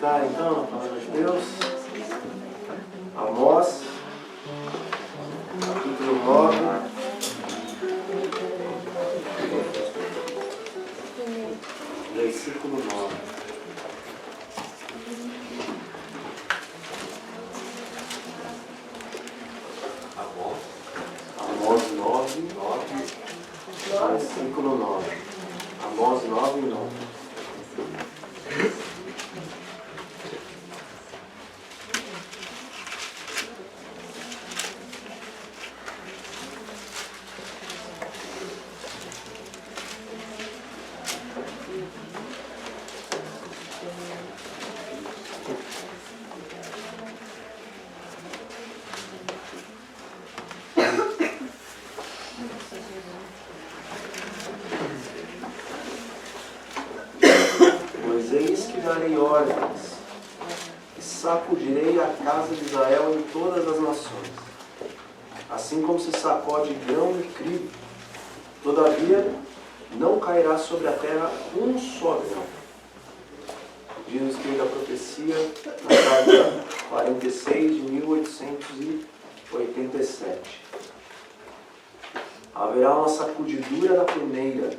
meditar então na palavra de Deus. Amós, capítulo 9. Versículo 9. Amós 9, versículo 9. Amós 9, 9. Eis que darei ordens, e sacudirei a casa de Israel em todas as nações, assim como se sacode grão e trigo. Todavia, não cairá sobre a terra um só grão. Diz o Espírito da Profecia, na carta 46 de 1887. Haverá uma sacudidura da peneira.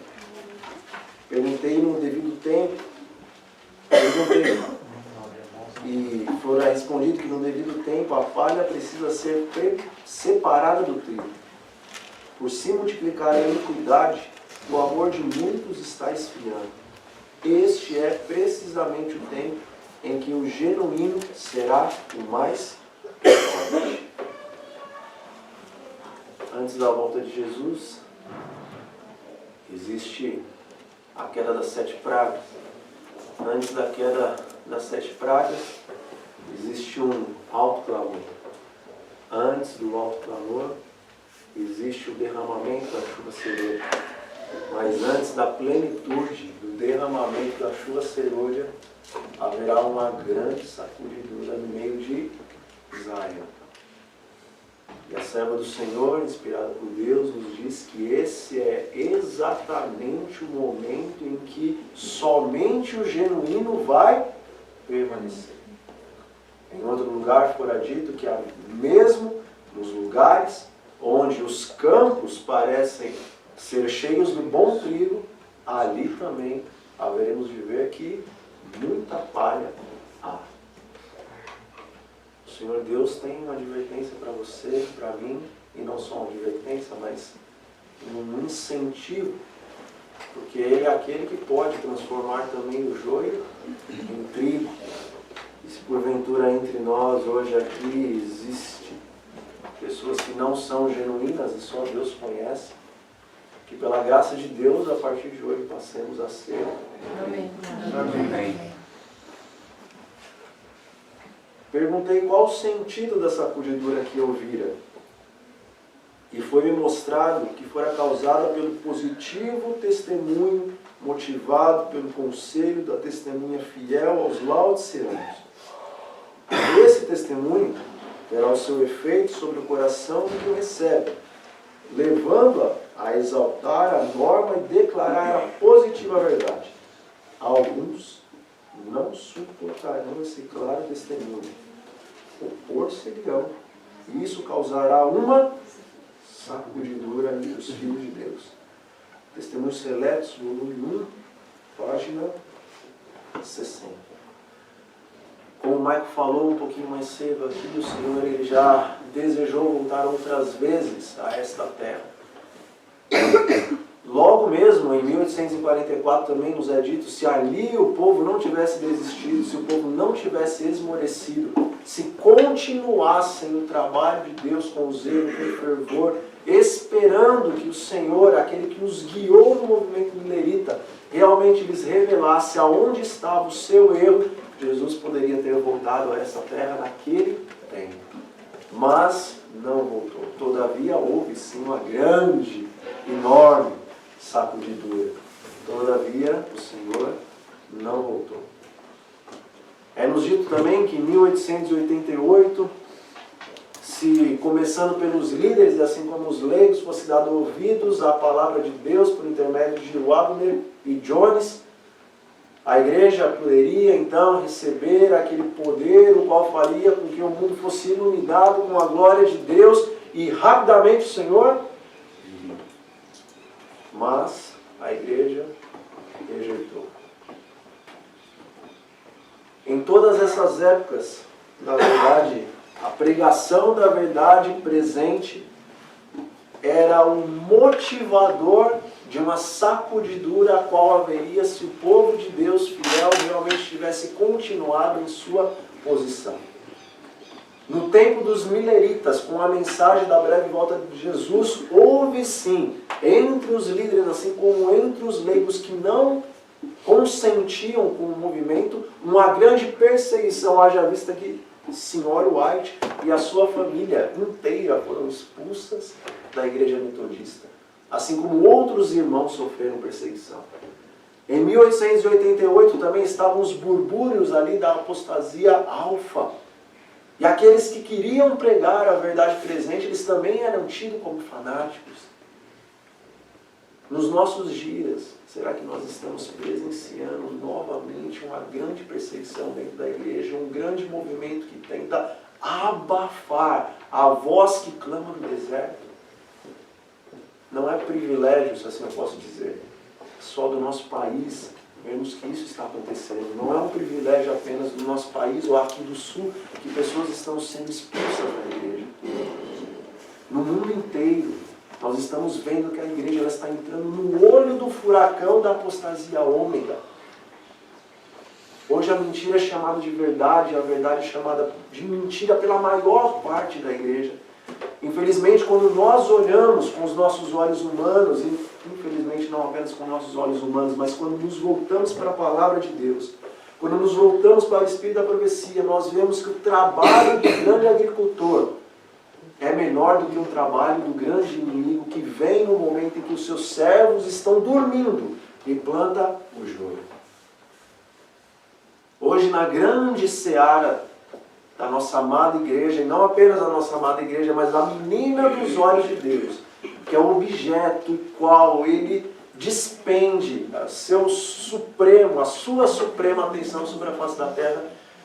Perguntei no devido tempo, e fora respondido que no devido tempo a palha precisa ser separada do trigo. Por se multiplicar a iniquidade, o amor de muitos está esfriando. Este é precisamente o tempo em que o genuíno será o mais forte. Antes da volta de Jesus, existe a queda das 7 pragas. Antes da queda das 7 pragas, existe um alto clamor. Antes do alto clamor, existe o derramamento da chuva serôdia. Mas antes da plenitude do derramamento da chuva serôdia, haverá uma grande sacudidura no meio de Israel. E a serva do Senhor, inspirada por Deus, nos diz que esse é exatamente o momento em que somente o genuíno vai permanecer. Em outro lugar fora dito que mesmo nos lugares onde os campos parecem ser cheios do bom trigo, ali também haveremos de ver que muita palha há. O Senhor Deus tem uma advertência para você, para mim, e não só uma advertência, mas um incentivo, porque Ele é aquele que pode transformar também o joio em trigo. E se porventura entre nós hoje aqui existe pessoas que não são genuínas e só Deus conhece, que pela graça de Deus, a partir de hoje, passemos a ser. Amém. Amém. Perguntei qual o sentido da sacudidura que eu vira. E foi-me mostrado que fora causada pelo positivo testemunho, motivado pelo conselho da testemunha fiel aos laodiceanos. Esse testemunho terá o seu efeito sobre o coração do que o recebe, levando-a a exaltar a norma e declarar a positiva verdade. Alguns não suportarão esse claro testemunho, opor-se-lhe-ão, e isso causará uma sacudidura entre os filhos de Deus. Testemunhos Seletos, volume 1, página 60. Como o Maico falou um pouquinho mais cedo aqui, o Senhor ele já desejou voltar outras vezes a esta terra. Logo mesmo, em 1844 também nos é dito, se ali o povo não tivesse desistido, se o povo não tivesse esmorecido, se continuassem o trabalho de Deus com zelo, com fervor, esperando que o Senhor, aquele que os guiou no movimento milerita, realmente lhes revelasse aonde estava o seu erro, Jesus poderia ter voltado a essa terra naquele tempo. Mas não voltou. Todavia houve sim uma grande, enorme sacudidura. Todavia o Senhor não voltou. É-nos dito também que em 1888, se começando pelos líderes, assim como os leigos, fosse dado ouvidos à palavra de Deus por intermédio de Wagner e Jones, A igreja poderia então receber aquele poder, o qual faria com que o mundo fosse iluminado com a glória de Deus e rapidamente o Senhor viria. Mas a igreja rejeitou. Em todas essas épocas, na verdade, a pregação da verdade presente era um motivador de uma sacudidura a qual haveria se o povo de Deus fiel realmente tivesse continuado em sua posição. No tempo dos mileritas, com a mensagem da breve volta de Jesus, houve sim, entre os líderes, assim como entre os leigos que não consentiam com o movimento, uma grande perseguição, haja vista que Sr. White e a sua família inteira foram expulsas da igreja metodista, assim como outros irmãos sofreram perseguição. Em 1888 também estavam os burbúrios ali da apostasia alfa. E aqueles que queriam pregar a verdade presente, eles também eram tidos como fanáticos. Nos nossos dias, será que nós estamos presenciando novamente uma grande perseguição dentro da igreja, um grande movimento que tenta abafar a voz que clama no deserto? Não é privilégio, se assim eu posso dizer, só do nosso país vemos que isso está acontecendo. Não é um privilégio apenas do nosso país ou aqui do sul que pessoas estão sendo expulsas da igreja. No mundo inteiro, nós estamos vendo que a igreja ela está entrando no olho do furacão da apostasia ômega. Hoje a mentira é chamada de verdade, a verdade é chamada de mentira pela maior parte da igreja. Infelizmente, quando nós olhamos com os nossos olhos humanos, e infelizmente não apenas com nossos olhos humanos, mas quando nos voltamos para a palavra de Deus, quando nos voltamos para o Espírito da profecia, nós vemos que o trabalho do grande agricultor é menor do que o trabalho do grande inimigo que vem no momento em que os seus servos estão dormindo e planta o joio. Hoje, na grande seara da nossa amada igreja, e não apenas da nossa amada igreja, mas da menina dos olhos de Deus, que é o objeto qual ele despende a sua suprema atenção sobre a face da terra,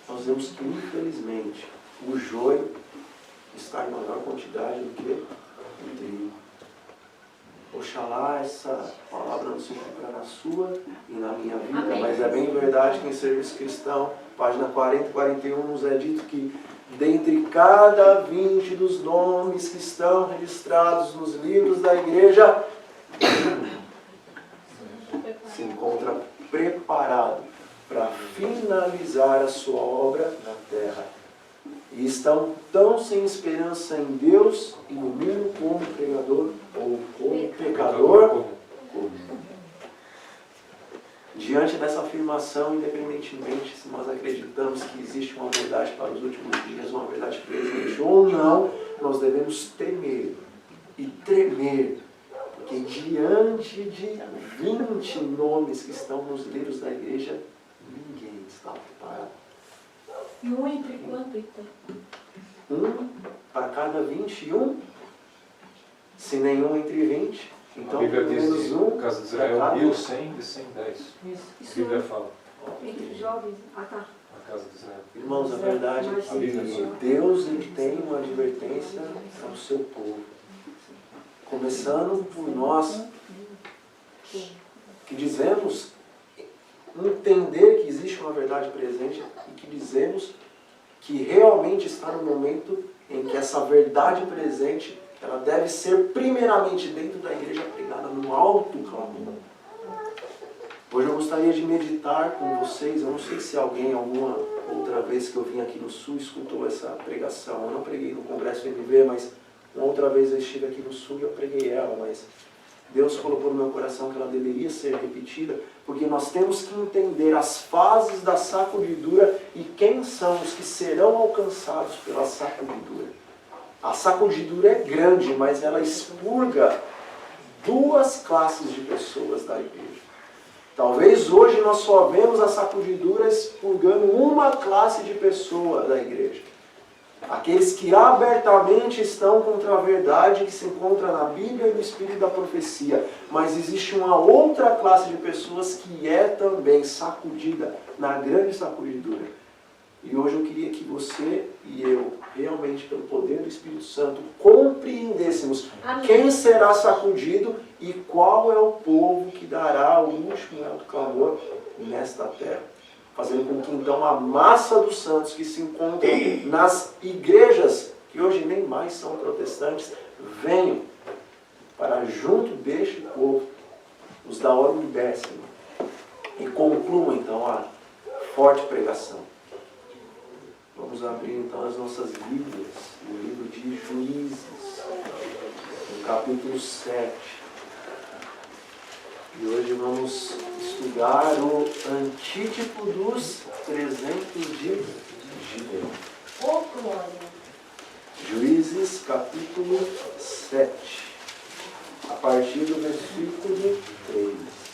nós vemos que, infelizmente, o joio está em maior quantidade do que o trigo. Oxalá essa palavra não se cumpra na sua e na minha vida. Amém. Mas é bem verdade que em Serviço Cristão, página 40 e 41, nos é dito que dentre cada 20 dos nomes que estão registrados nos livros da igreja, se encontra preparado para finalizar a sua obra na terra. E estão tão sem esperança em Deus e no mundo como pregador ou como pecador comum. Diante dessa afirmação, independentemente se nós acreditamos que existe uma verdade para os últimos dias, uma verdade presente ou não, nós devemos temer e tremer, porque diante de 20 nomes que estão nos livros da igreja, ninguém está preparado. E um entre quanto então? Um para cada 21, se nenhum entre 20, então pelo menos um. No caso de Israel, 1.100 e 110. Isso. A Bíblia fala. Entre os jovens? Ah, tá. Na casa de Israel. Irmãos, a verdade é que Deus ele tem uma advertência ao seu povo. Começando por nós, que dizemos entender que existe uma verdade presente e que dizemos que realmente está no momento em que essa verdade presente ela deve ser primeiramente dentro da igreja pregada no alto clamor. Hoje eu gostaria de meditar com vocês, eu não sei se alguém alguma outra vez que eu vim aqui no Sul escutou essa pregação. Eu não preguei no Congresso MV, mas uma outra vez eu estive aqui no Sul e eu preguei ela, mas Deus colocou no meu coração que ela deveria ser repetida, porque nós temos que entender as fases da sacudidura e quem são os que serão alcançados pela sacudidura. A sacudidura é grande, mas ela expurga duas classes de pessoas da igreja. Talvez hoje nós só vemos a sacudidura expurgando uma classe de pessoa da igreja. Aqueles que abertamente estão contra a verdade que se encontra na Bíblia e no Espírito da profecia. Mas existe uma outra classe de pessoas que é também sacudida na grande sacudidura. E hoje eu queria que você e eu, realmente pelo poder do Espírito Santo, compreendêssemos quem será sacudido e qual é o povo que dará o último alto clamor nesta terra. Fazendo com que então a massa dos santos que se encontram nas igrejas, que hoje nem mais são protestantes, venham para junto deste povo, os da hora décima, e concluam então a forte pregação. Vamos abrir então as nossas Bíblias, no livro de Juízes, no capítulo 7. E hoje vamos estudar o antítipo dos 300 de Gideão. Ô, glória! Juízes, capítulo 7, a partir do versículo 3.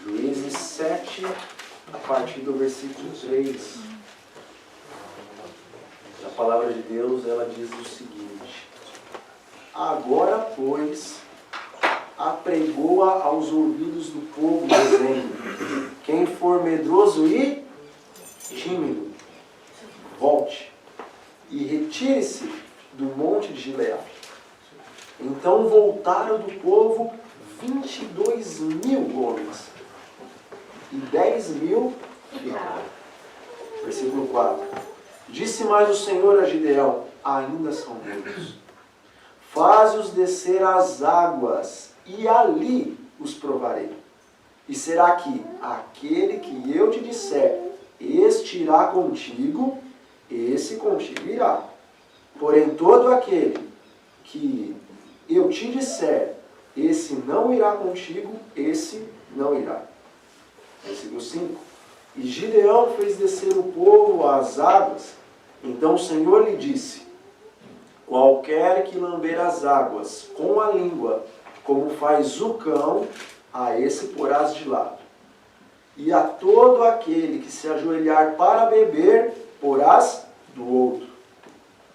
Juízes 7, a partir do versículo 3. A palavra de Deus, ela diz o seguinte: agora, pois, apregou-a aos ouvidos do povo, dizendo: quem for medroso e tímido, volte e retire-se do monte de Gileade. Então voltaram do povo 22.000 homens, e 10.000 ficaram. Versículo 4. Disse mais o Senhor a Gideão: ainda são muitos. Faze-os descer às águas, e ali os provarei. E será que aquele que eu te disser, este irá contigo, esse contigo irá. Porém, todo aquele que eu te disser, esse não irá contigo, esse não irá. Versículo 5. E Gideão fez descer o povo às águas. Então o Senhor lhe disse: qualquer que lamber as águas com a língua, como faz o cão, a esse porás de lado. E a todo aquele que se ajoelhar para beber, porás do outro.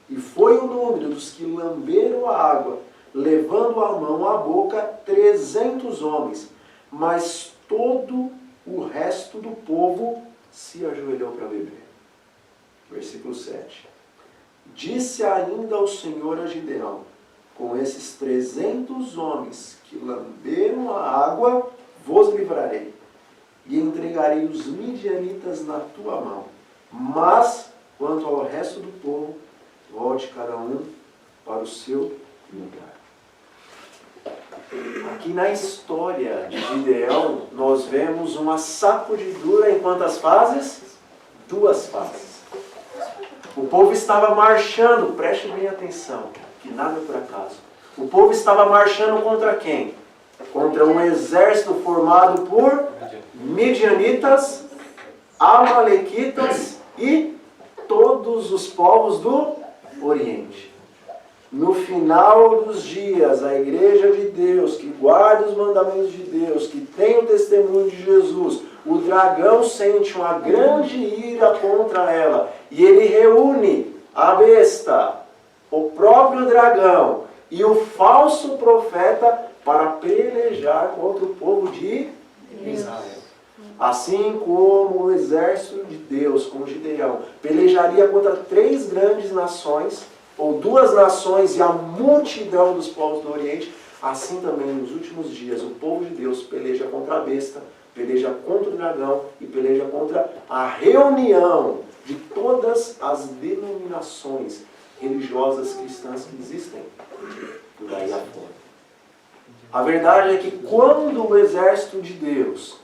E foi o número dos que lamberam a água, levando a mão à boca, 300 homens. Mas todo o resto do povo se ajoelhou para beber. Versículo 7. Disse ainda o Senhor a Gideão: com esses 300 homens que lamberam a água, vos livrarei, e entregarei os midianitas na tua mão. Mas, quanto ao resto do povo, volte cada um para o seu lugar. Aqui na história de Gideão, nós vemos uma sacudidura em quantas fases? 2 fases. O povo estava marchando, preste bem atenção, que nada é por acaso. O povo estava marchando contra quem? Contra um exército formado por midianitas, amalequitas e todos os povos do Oriente. No final dos dias, a igreja de Deus, que guarda os mandamentos de Deus, que tem o testemunho de Jesus, o dragão sente uma grande ira contra ela. E ele reúne a besta, o próprio dragão e o falso profeta para pelejar contra o povo de Israel. Assim como o exército de Deus, com Gideão, pelejaria contra 3 grandes nações, ou 2 nações e a multidão dos povos do Oriente, assim também nos últimos dias o povo de Deus peleja contra a besta, peleja contra o dragão e peleja contra a reunião de todas as denominações religiosas cristãs que existem por aí afora. A verdade é que quando o exército de Deus,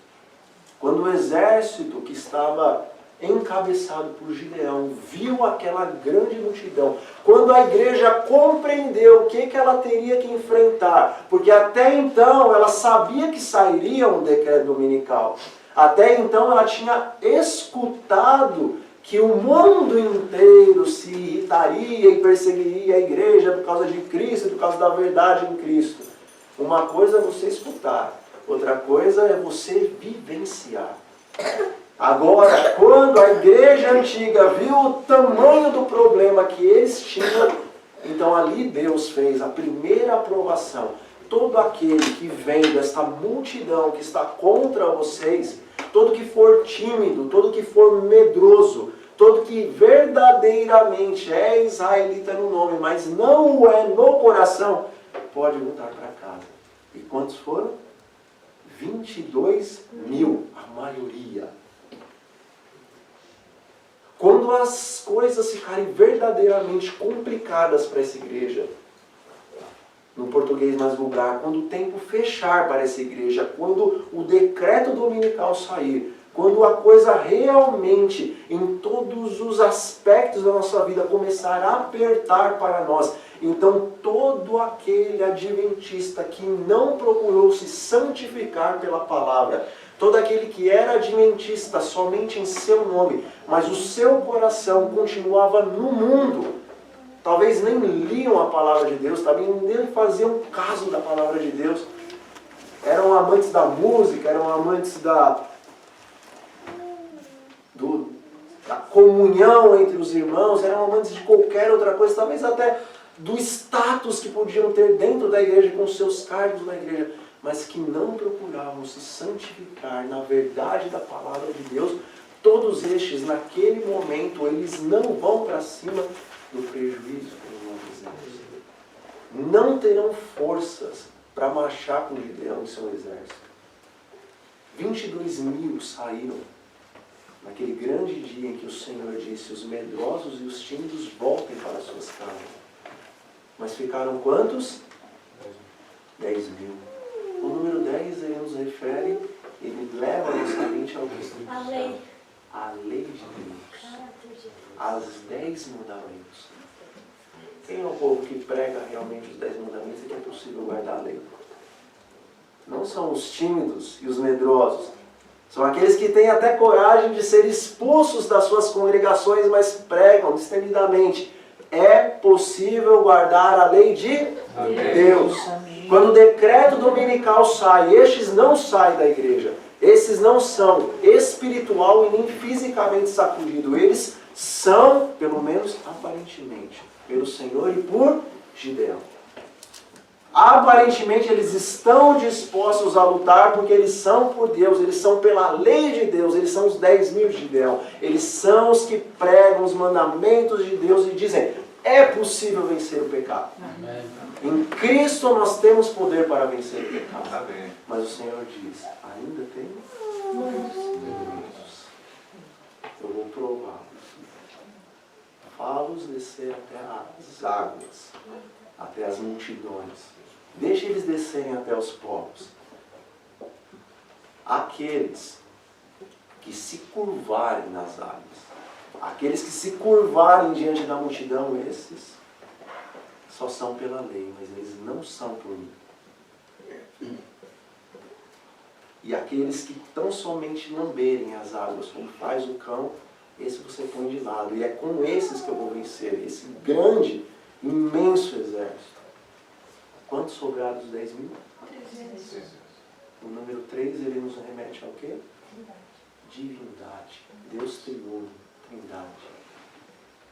quando o exército que estava encabeçado por Gideão viu aquela grande multidão, quando a igreja compreendeu o que ela teria que enfrentar, porque até então ela sabia que sairia um decreto dominical, até então ela tinha escutado que o mundo inteiro se irritaria e perseguiria a igreja por causa de Cristo, por causa da verdade em Cristo. Uma coisa é você escutar, outra coisa é você vivenciar. Agora, quando a igreja antiga viu o tamanho do problema que eles tinham, então ali Deus fez a primeira aprovação. Todo aquele que vem desta multidão que está contra vocês, todo que for tímido, todo que for medroso, todo que verdadeiramente é israelita no nome, mas não o é no coração, pode voltar para casa. E quantos foram? 22 mil, a maioria. Quando as coisas ficarem verdadeiramente complicadas para essa igreja, no português mais vulgar, quando o tempo fechar para essa igreja, quando o decreto dominical sair, quando a coisa realmente, em todos os aspectos da nossa vida, começar a apertar para nós, então todo aquele adventista que não procurou se santificar pela palavra, todo aquele que era adventista somente em seu nome, mas o seu coração continuava no mundo, talvez nem liam a palavra de Deus, talvez nem faziam caso da palavra de Deus, eram amantes da música, eram amantes da comunhão entre os irmãos, eram amantes de qualquer outra coisa, talvez até do status que podiam ter dentro da igreja, com seus cargos na igreja, mas que não procuravam se santificar na verdade da palavra de Deus. Todos estes, naquele momento, eles não vão para cima do prejuízo que nós fizemos. Não terão forças para marchar com Gideão e seu exército. 22 mil saíram naquele grande dia em que o Senhor disse: os medrosos e os tímidos voltem para suas casas. Mas ficaram quantos? 10 mil. O número 10 ele nos refere, ele leva a nossa mente ao que? A lei. A lei de Deus. As 10 mandamentos. Quem é o povo que prega realmente os 10 mandamentos e que é possível guardar a lei? Não são os tímidos e os medrosos. São aqueles que têm até coragem de ser expulsos das suas congregações, mas pregam destemidamente. É possível guardar a lei de Deus. Quando o decreto dominical sai, estes não saem da igreja. Esses não são espiritual e nem fisicamente sacudidos. Eles são, pelo menos aparentemente, pelo Senhor e por Gideão. Aparentemente eles estão dispostos a lutar porque eles são por Deus, eles são pela lei de Deus, eles são os 10 mil de Gideão. Eles são os que pregam os mandamentos de Deus e dizem: é possível vencer o pecado. Amém. Em Cristo nós temos poder para vencer o pecado. Amém. Mas o Senhor diz: ainda tem muitos. Eu vou prová-los. Fá-los descer até as águas, até as multidões. Deixe eles descerem até os povos. Aqueles que se curvarem nas águas, aqueles que se curvarem diante da multidão, esses só são pela lei, mas eles não são por mim. E aqueles que tão somente lamberem as águas, como faz o cão, esse você põe de lado. E é com esses que eu vou vencer, esse grande, imenso exército. Quantos sobrados? 10 mil? 300. O número 3, ele nos remete ao quê? Divindade. Deus triuno, trindade.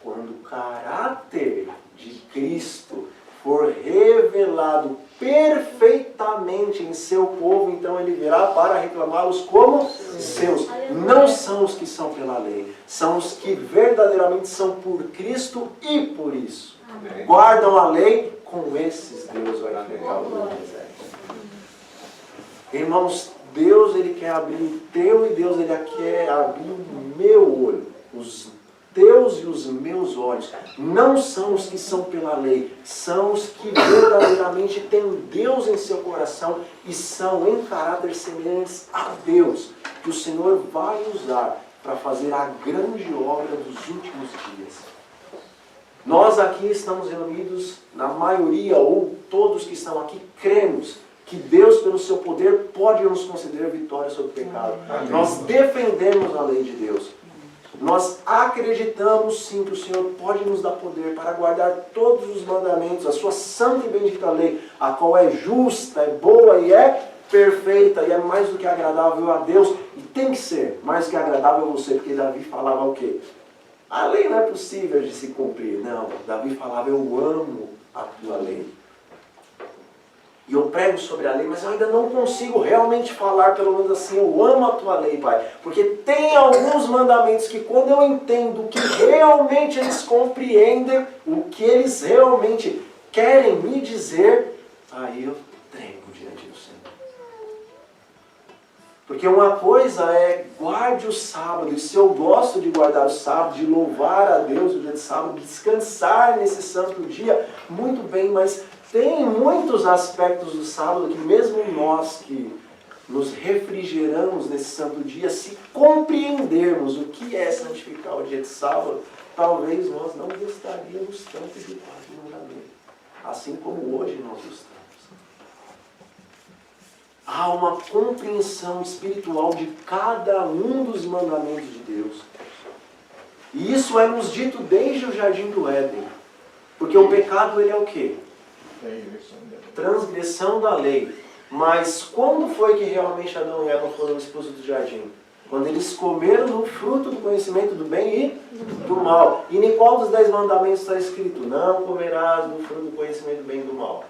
Quando o caráter de Cristo for revelado perfeitamente em seu povo, então ele virá para reclamá-los como seus. Não são os que são pela lei, são os que verdadeiramente são por Cristo e por isso. Guardam a lei, com esses Deus vai pegar o exército. Irmãos, Deus ele quer abrir o teu e Deus ele quer abrir o meu olho. Os teus e os meus olhos não são os que são pela lei, são os que verdadeiramente têm Deus em seu coração e são em caráter semelhantes a Deus, que o Senhor vai usar para fazer a grande obra dos últimos dias. Nós aqui estamos reunidos, na maioria ou todos que estão aqui, cremos que Deus, pelo seu poder, pode nos conceder vitória sobre o pecado. Amém. Nós defendemos a lei de Deus. nós acreditamos sim que o Senhor pode nos dar poder para guardar todos os mandamentos, a sua santa e bendita lei, a qual é justa, é boa e é perfeita, e é mais do que agradável a Deus, e tem que ser mais do que agradável a você, porque Davi falava o quê? A lei não é possível de se cumprir. Não, Davi falava, eu amo a tua lei. E eu prego sobre a lei, mas eu ainda não consigo realmente falar, pelo menos assim, eu amo a tua lei, Pai. Porque tem alguns mandamentos que quando eu entendo que realmente eles compreendem, o que eles realmente querem me dizer, aí eu tremo diante do Senhor. Porque uma coisa é, guarde o sábado, e se eu gosto de guardar o sábado, de louvar a Deus no dia de sábado, de descansar nesse santo dia, muito bem, mas tem muitos aspectos do sábado que mesmo nós que nos refrigeramos nesse santo dia, se compreendermos o que é santificar o dia de sábado, talvez nós não gostaríamos tanto de guardar o mandamento, assim como hoje nós gostamos. Há uma compreensão espiritual de cada um dos mandamentos de Deus. E isso é nos dito desde o Jardim do Éden. Porque o pecado, ele é o quê? Transgressão da lei. Mas quando foi que realmente Adão e Eva foram expulsos do jardim? Quando eles comeram do fruto do conhecimento do bem e do mal. E em qual dos 10 mandamentos está escrito? Não comerás do fruto do conhecimento do bem e do mal.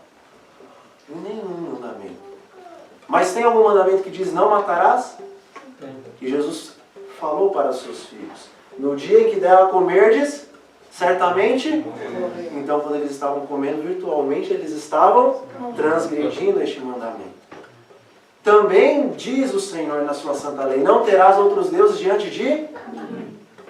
Em nenhum mandamento. Mas tem algum mandamento que diz não matarás? Que Jesus falou para os seus filhos. No dia em que dela comerdes, certamente, então quando eles estavam comendo virtualmente, eles estavam transgredindo este mandamento. Também diz o Senhor na sua santa lei, não terás outros deuses diante de...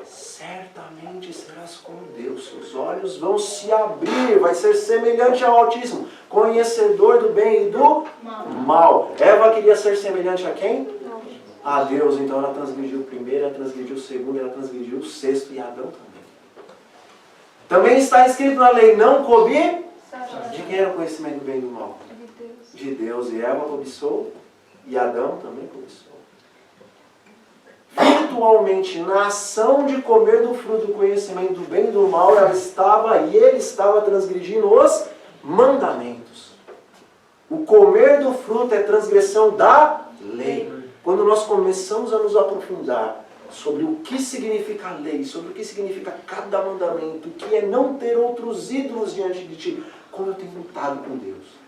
Certamente serás como Deus, seus olhos vão se abrir, vai ser semelhante ao Altíssimo, conhecedor do bem e do mal. Eva queria ser semelhante a quem? A Deus, então ela transgrediu o primeiro, ela transgrediu o segundo, ela transgrediu o sexto, e Adão também. Também está escrito na lei, não cobi. De quem era o conhecimento do bem e do mal? De Deus. E Eva cobiçou, e Adão também cobiçou. Virtualmente, na ação de comer do fruto do conhecimento do bem e do mal, ele estava transgredindo os mandamentos. O comer do fruto é transgressão da lei. Quando nós começamos a nos aprofundar sobre o que significa a lei, sobre o que significa cada mandamento, o que é não ter outros ídolos diante de ti, como eu tenho lutado com Deus.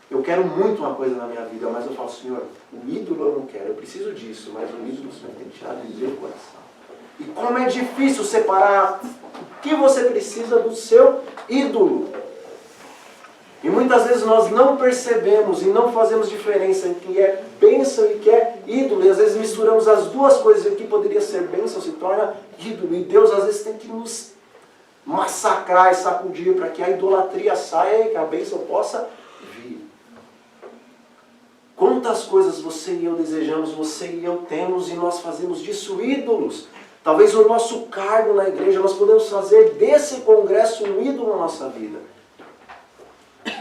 Eu quero muito uma coisa na minha vida, mas eu falo, Senhor, o ídolo eu não quero, eu preciso disso, mas o ídolo o Senhor tem tirado do meu coração. E como é difícil separar o que você precisa do seu ídolo. E muitas vezes nós não percebemos e não fazemos diferença entre o que é bênção e o que é ídolo. E às vezes misturamos as duas coisas e o que poderia ser bênção se torna ídolo. E Deus às vezes tem que nos massacrar e sacudir para que a idolatria saia e que a bênção possa vir. Quantas coisas você e eu desejamos, você e eu temos, e nós fazemos disso ídolos. Talvez o nosso cargo na igreja, nós podemos fazer desse congresso um ídolo na nossa vida.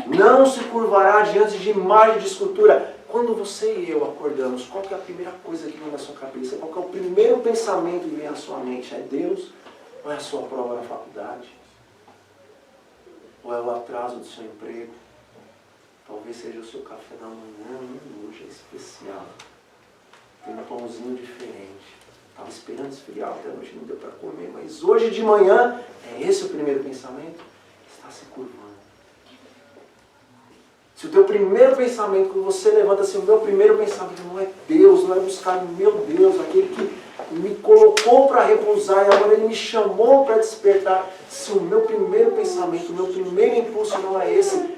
Não se curvará diante de imagem de escultura. Quando você e eu acordamos, qual que é a primeira coisa que vem na sua cabeça? Qual que é o primeiro pensamento que vem à sua mente? É Deus? Ou é a sua prova na faculdade? Ou é o atraso do seu emprego? Talvez seja o seu café da manhã, hoje é especial. Tem um pãozinho diferente. Estava esperando esfriar, até hoje não deu para comer, mas hoje de manhã, é esse o primeiro pensamento? Está se curvando. Se o teu primeiro pensamento, quando você levanta assim, o meu primeiro pensamento não é Deus, não é buscar o meu Deus, aquele que me colocou para repousar e agora Ele me chamou para despertar. Se o meu primeiro pensamento, o meu primeiro impulso não é esse,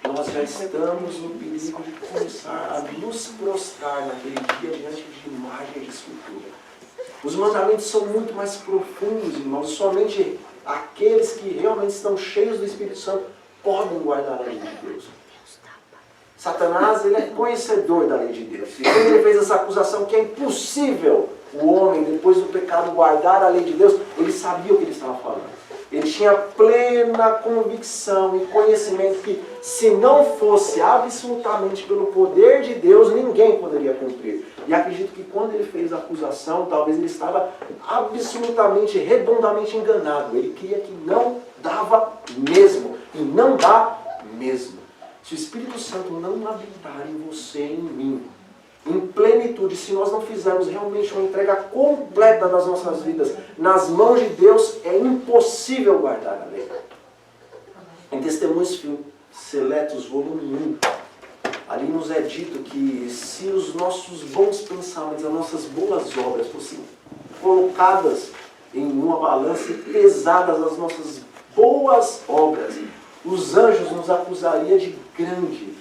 nós já estamos no perigo de começar a nos prostrar naquele dia diante de imagem de escultura. Os mandamentos são muito mais profundos, irmãos. Somente aqueles que realmente estão cheios do Espírito Santo podem guardar a lei de Deus. Satanás, ele é conhecedor da lei de Deus. E quando ele fez essa acusação que é impossível o homem, depois do pecado, guardar a lei de Deus, ele sabia o que ele estava falando. Ele tinha plena convicção e conhecimento que, se não fosse absolutamente pelo poder de Deus, ninguém poderia cumprir. E acredito que quando ele fez a acusação, talvez ele estava absolutamente, redondamente enganado. Ele cria que não dava mesmo. E não dá mesmo. Se o Espírito Santo não habitar em você e em mim, em plenitude, se nós não fizermos realmente uma entrega completa das nossas vidas nas mãos de Deus, é impossível guardar a lei. Em Testemunhos Seletos, volume 1, ali nos é dito que se os nossos bons pensamentos, as nossas boas obras fossem colocadas em uma balança e pesadas as nossas boas obras, os anjos nos acusariam de grande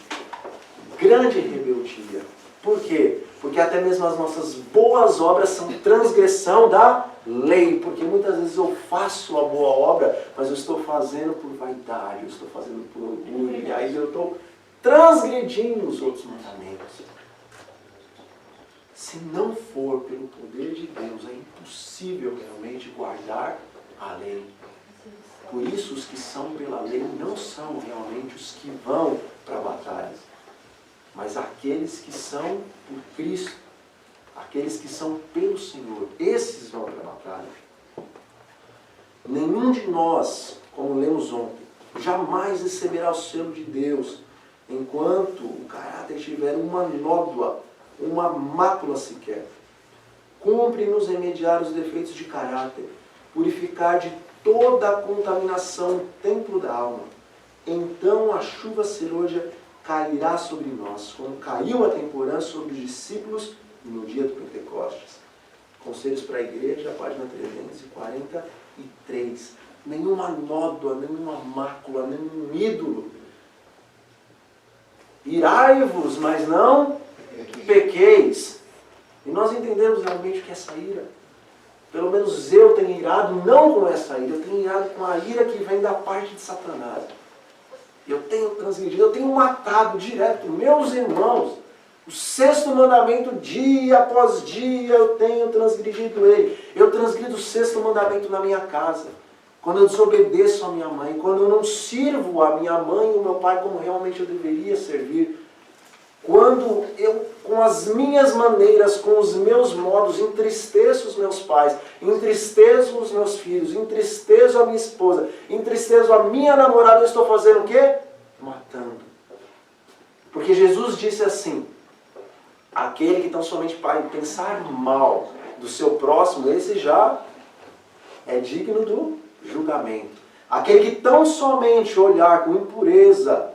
rebeldia. Por quê? Porque até mesmo as nossas boas obras são transgressão da lei. Porque muitas vezes eu faço a boa obra, mas eu estou fazendo por vaidade, eu estou fazendo por orgulho, e aí eu estou transgredindo os outros mandamentos. Se não for pelo poder de Deus, é impossível realmente guardar a lei. Por isso, os que são pela lei não são realmente os que vão para a batalha, mas aqueles que são por Cristo, aqueles que são pelo Senhor, esses vão para a batalha. Nenhum de nós, como lemos ontem, jamais receberá o selo de Deus, enquanto o caráter tiver uma nódoa, uma mácula sequer. Cumpre-nos remediar os defeitos de caráter, purificar de toda a contaminação o templo da alma. Então a chuva serôdia cairá sobre nós, como caiu a temporã sobre os discípulos no dia do Pentecostes. Conselhos para a Igreja, página 343. Nenhuma nódoa, nenhuma mácula, nenhum ídolo. Irai-vos, mas não pequeis. E nós entendemos realmente o que é essa ira. Pelo menos eu tenho irado não com essa ira, eu tenho irado com a ira que vem da parte de Satanás. Eu tenho transgredido, eu tenho matado direto meus irmãos. O 6º mandamento, dia após dia, eu tenho transgredido ele. Eu transgrido o 6º mandamento na minha casa. Quando eu desobedeço a minha mãe, quando eu não sirvo a minha mãe e o meu pai como realmente eu deveria servir. Quando eu, com as minhas maneiras, com os meus modos, entristeço os meus pais, entristeço os meus filhos, entristeço a minha esposa, entristeço a minha namorada, eu estou fazendo o quê? Matando. Porque Jesus disse assim, aquele que tão somente para pensar mal do seu próximo, esse já é digno do julgamento. Aquele que tão somente olhar com impureza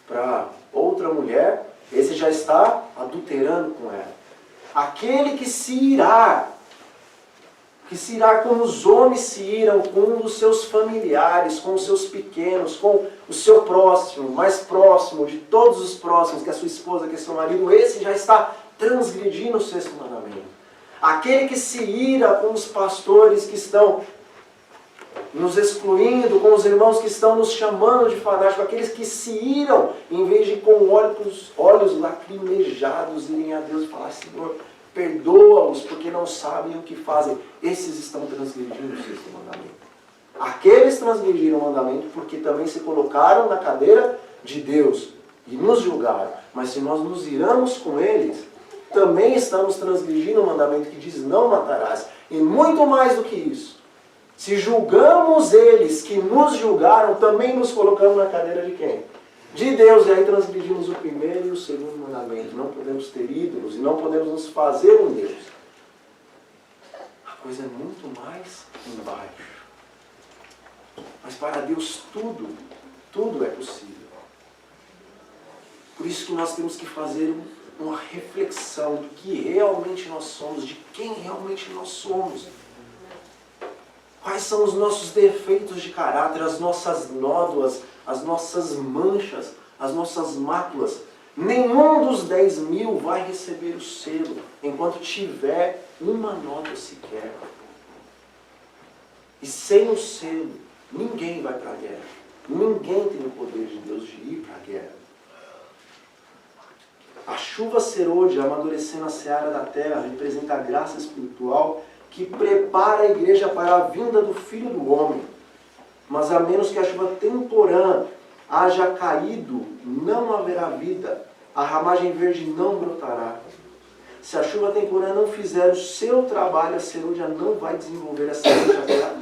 para outra mulher, esse já está adulterando com ela. Aquele que se irá como os homens se iram com os seus familiares, com os seus pequenos, com o seu próximo, mais próximo de todos os próximos, que é a sua esposa, que é seu marido, esse já está transgredindo o 6º mandamento. Aquele que se ira com os pastores que estão nos excluindo, com os irmãos que estão nos chamando de fanáticos, aqueles que se iram, em vez de com olhos lacrimejados irem a Deus e falar, Senhor, perdoa-os, porque não sabem o que fazem. Esses estão transgredindo o 6º mandamento. Aqueles transgrediram o mandamento porque também se colocaram na cadeira de Deus e nos julgaram. Mas se nós nos iramos com eles, também estamos transgredindo o mandamento que diz não matarás. E muito mais do que isso. Se julgamos eles que nos julgaram, também nos colocamos na cadeira de quem? De Deus. E aí transgredimos o 1º e o 2º mandamento. Não podemos ter ídolos e não podemos nos fazer um Deus. A coisa é muito mais embaixo. Mas para Deus tudo é possível. Por isso que nós temos que fazer uma reflexão do que realmente nós somos, de quem realmente nós somos. Quais são os nossos defeitos de caráter, as nossas nódoas, as nossas manchas, as nossas máculas. Nenhum dos 10.000 vai receber o selo enquanto tiver uma nódoa sequer. E sem o selo, ninguém vai para a guerra. Ninguém tem o poder de Deus de ir para a guerra. A chuva serôdia amadurecendo a seara da terra representa a graça espiritual que prepara a igreja para a vinda do Filho do Homem. Mas a menos que a chuva temporã haja caído, não haverá vida. A ramagem verde não brotará. Se a chuva temporã não fizer o seu trabalho, a cerúlea não vai desenvolver a semente até a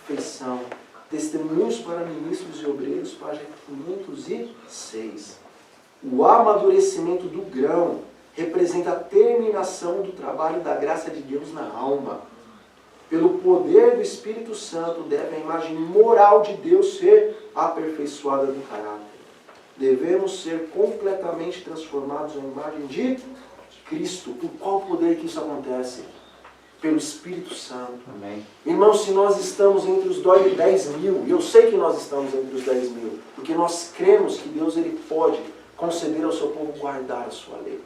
perfeição. Testemunhos para ministros e obreiros, página 506. O amadurecimento do grão representa a terminação do trabalho da graça de Deus na alma. Pelo poder do Espírito Santo, deve a imagem moral de Deus ser aperfeiçoada no caráter. Devemos ser completamente transformados à imagem de Cristo. Por qual poder que isso acontece? Pelo Espírito Santo. Amém. Irmãos, se nós estamos entre os 10 mil, e eu sei que nós estamos entre os 10 mil, porque nós cremos que Deus ele pode conceder ao seu povo guardar a sua lei.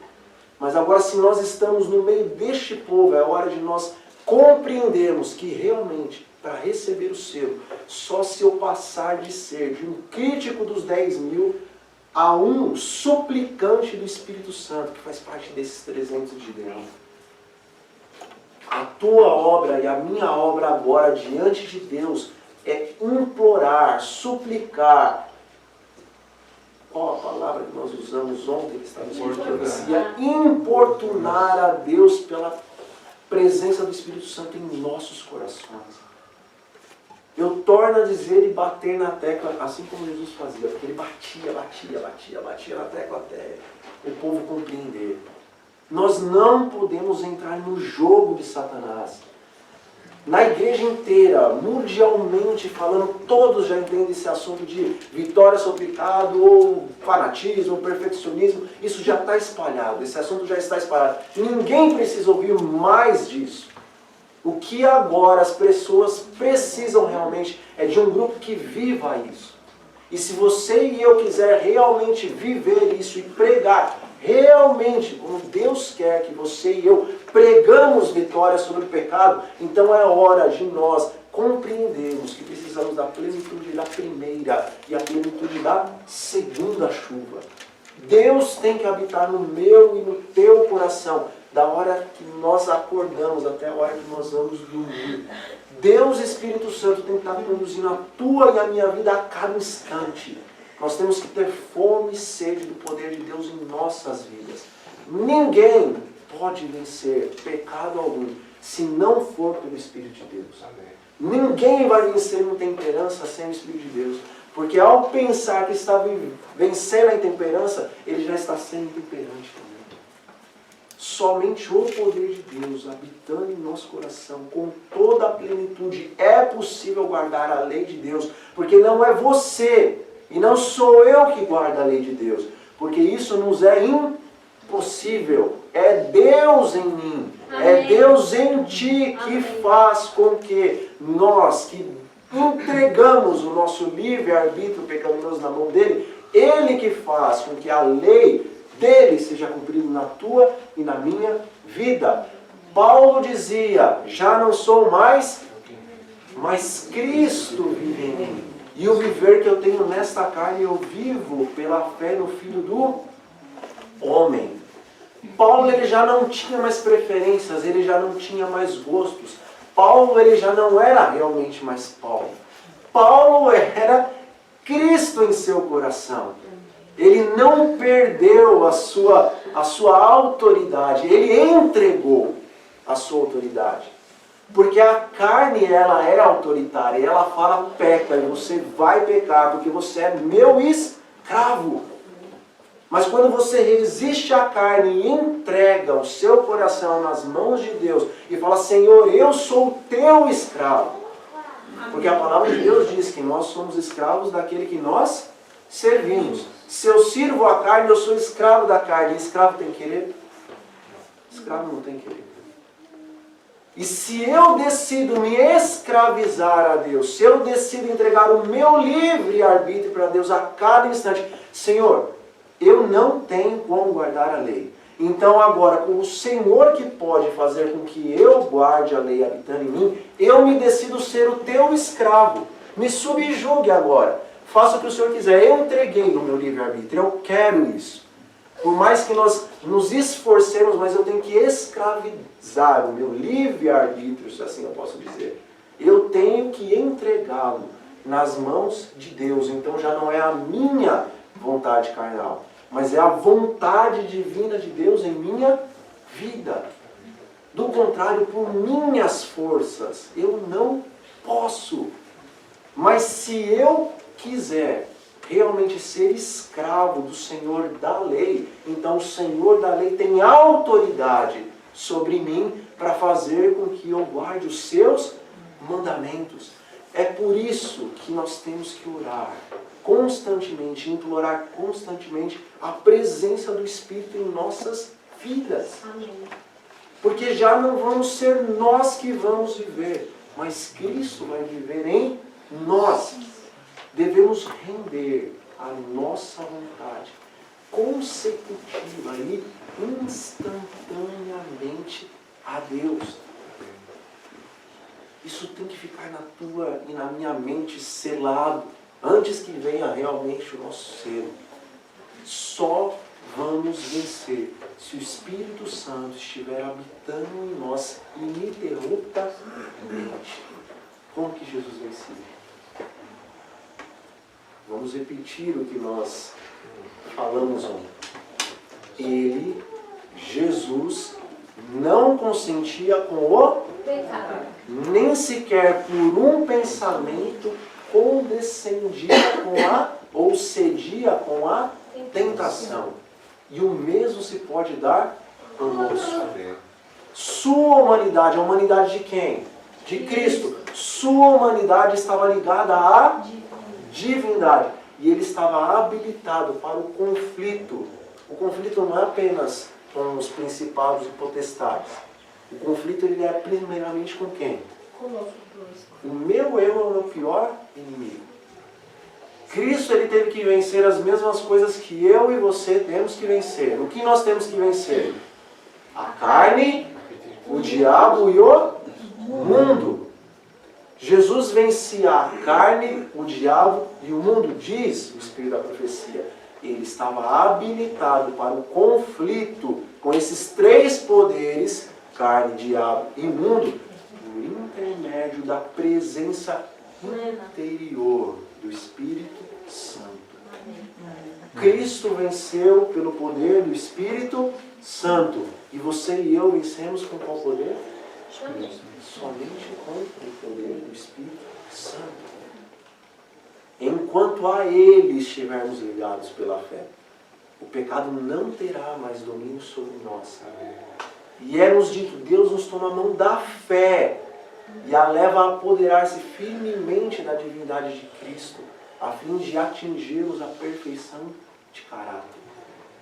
Mas agora, se nós estamos no meio deste povo, é hora de nós compreendermos que realmente, para receber o selo, só se eu passar de ser de um crítico dos 10 mil a um suplicante do Espírito Santo, que faz parte desses 300 de Deus. A tua obra e a minha obra agora diante de Deus é implorar, suplicar. Qual a palavra que nós usamos ontem? Que estava escrito, importunar a Deus pela presença do Espírito Santo em nossos corações. Eu torno a dizer e bater na tecla, assim como Jesus fazia, porque ele batia na tecla até o povo compreender. Nós não podemos entrar no jogo de Satanás. Na igreja inteira, mundialmente falando, todos já entendem esse assunto de vitória sobre o pecado, ou fanatismo, ou perfeccionismo. Isso já está espalhado, esse assunto já está espalhado. Ninguém precisa ouvir mais disso. O que agora as pessoas precisam realmente é de um grupo que viva isso. E se você e eu quiser realmente viver isso e pregar, realmente, como Deus quer que você e eu pregamos vitória sobre o pecado, então é hora de nós compreendermos que precisamos da plenitude da primeira e a plenitude da segunda chuva. Deus tem que habitar no meu e no teu coração, da hora que nós acordamos até a hora que nós vamos dormir. Deus, Espírito Santo, tem que estar conduzindo a tua e a minha vida a cada instante. Nós temos que ter fome e sede do poder de Deus em nossas vidas. Ninguém pode vencer pecado algum se não for pelo Espírito de Deus. Amém. Ninguém vai vencer intemperança sem o Espírito de Deus. Porque ao pensar que está vencendo a intemperança, ele já está sendo intemperante também. Somente o poder de Deus habitando em nosso coração, com toda a plenitude, é possível guardar a lei de Deus. Porque não é você e não sou eu que guardo a lei de Deus. Porque isso nos é impossível. É Deus em mim. Amém. É Deus em ti que Amém. Faz com que nós, que entregamos o nosso livre-arbítrio pecaminoso na mão dele, ele que faz com que a lei dele seja cumprida na tua e na minha vida. Paulo dizia, já não sou mais, mas Cristo vive em mim. E o viver que eu tenho nesta carne, eu vivo pela fé no Filho do homem. Paulo ele já não tinha mais preferências, ele já não tinha mais gostos. Paulo ele já não era realmente mais Paulo. Paulo era Cristo em seu coração. Ele não perdeu a sua autoridade, ele entregou a sua autoridade. Porque a carne, ela é autoritária, ela fala peca, e você vai pecar, porque você é meu escravo. Mas quando você resiste à carne e entrega o seu coração nas mãos de Deus, e fala, Senhor, eu sou o teu escravo. Porque a palavra de Deus diz que nós somos escravos daquele que nós servimos. Se eu sirvo a carne, eu sou escravo da carne. E escravo tem querer? Escravo não tem querer. E se eu decido me escravizar a Deus, se eu decido entregar o meu livre-arbítrio para Deus a cada instante, Senhor, eu não tenho como guardar a lei. Então agora, com o Senhor que pode fazer com que eu guarde a lei habitando em mim, eu me decido ser o teu escravo. Me subjugue agora. Faça o que o Senhor quiser. Eu entreguei o meu livre-arbítrio. Eu quero isso. Por mais que nós nos esforcemos, mas eu tenho que escravizar o meu livre-arbítrio, se assim eu posso dizer. Eu tenho que entregá-lo. nas mãos de Deus. Então já não é a minha vontade carnal, mas é a vontade divina de Deus em minha vida. Do contrário, por minhas forças, eu não posso. Mas se eu quiser realmente ser escravo do Senhor da lei, então o Senhor da lei tem autoridade sobre mim para fazer com que eu guarde os seus mandamentos. É por isso que nós temos que orar constantemente, implorar constantemente a presença do Espírito em nossas vidas. Amém. Porque já não vamos ser nós que vamos viver, mas Cristo vai viver em nós. Devemos render a nossa vontade consecutiva e instantaneamente a Deus. Isso tem que ficar na tua e na minha mente selado, antes que venha realmente o nosso selo. Só vamos vencer se o Espírito Santo estiver habitando em nós ininterruptamente. Como que Jesus venceu? Vamos repetir o que nós falamos ontem. Ele, Jesus, não consentia com o Pecado. nem sequer por um pensamento condescendia com a, ou cedia com a tentação. E o mesmo se pode dar conosco. Sua humanidade, a humanidade de quem? De Cristo. Sua humanidade estava ligada à divindade. E ele estava habilitado para o conflito. O conflito não é apenas com os principados e potestades. O conflito ele é primeiramente com quem? Conosco. O meu eu é o meu pior inimigo. Cristo ele teve que vencer as mesmas coisas que eu e você temos que vencer. O que nós temos que vencer? A carne, o diabo e o mundo. Jesus vencia a carne, o diabo e o mundo, diz o Espírito da Profecia. Ele estava habilitado para o conflito com esses três poderes, carne, diabo e mundo, por intermédio da presença interior do Espírito Santo. Cristo venceu pelo poder do Espírito Santo. E você e eu vencemos com qual poder? Somente com o poder do Espírito Santo. Enquanto a Ele estivermos ligados pela fé, o pecado não terá mais domínio sobre nós. E é-nos dito, Deus nos toma a mão da fé e a leva a apoderar-se firmemente da divindade de Cristo, a fim de atingirmos a perfeição de caráter.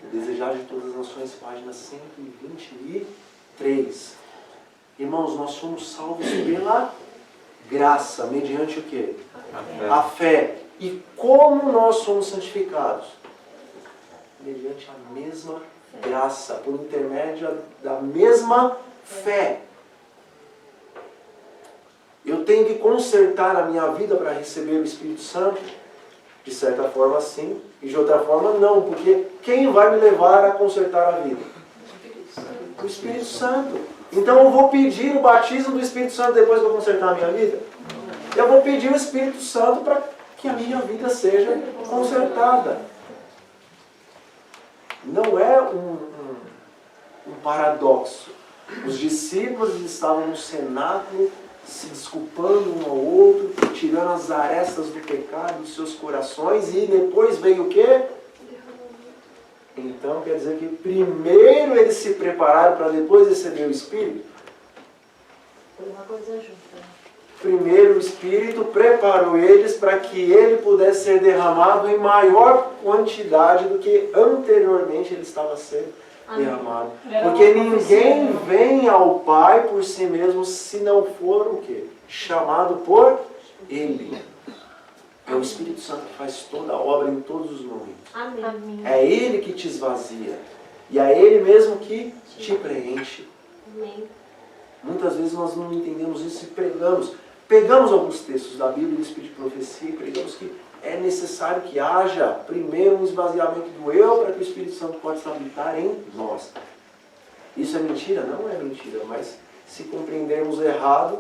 O Desejar de Todas as Nações, página 123. Irmãos, nós somos salvos pela graça, mediante o quê? A fé. E como nós somos santificados? Mediante a mesma graça, por intermédio da mesma fé. Eu tenho que consertar a minha vida para receber o Espírito Santo? De certa forma sim, e de outra forma não, porque quem vai me levar a consertar a vida? O Espírito Santo. Então eu vou pedir o batismo do Espírito Santo depois que eu consertar a minha vida? Eu vou pedir o Espírito Santo para que a minha vida seja consertada. Não é um paradoxo. Os discípulos estavam no cenáculo se desculpando um ao outro, tirando as arestas do pecado dos seus corações, e depois veio o quê? Então quer dizer que primeiro eles se prepararam para depois receber o Espírito? Foi uma coisa junta. Primeiro o Espírito preparou eles para que ele pudesse ser derramado em maior quantidade do que anteriormente ele estava sendo derramado. Porque ninguém vem ao Pai por si mesmo se não for o quê? Chamado por Ele. É o Espírito Santo que faz toda a obra em todos os momentos. Amém. É Ele que te esvazia. E é Ele mesmo que te preenche. Amém. Muitas vezes nós não entendemos isso e pegamos alguns textos da Bíblia, do Espírito de Profecia, e pregamos que é necessário que haja primeiro um esvaziamento do eu para que o Espírito Santo possa habitar em nós. Isso é mentira? Não é mentira, mas se compreendermos errado,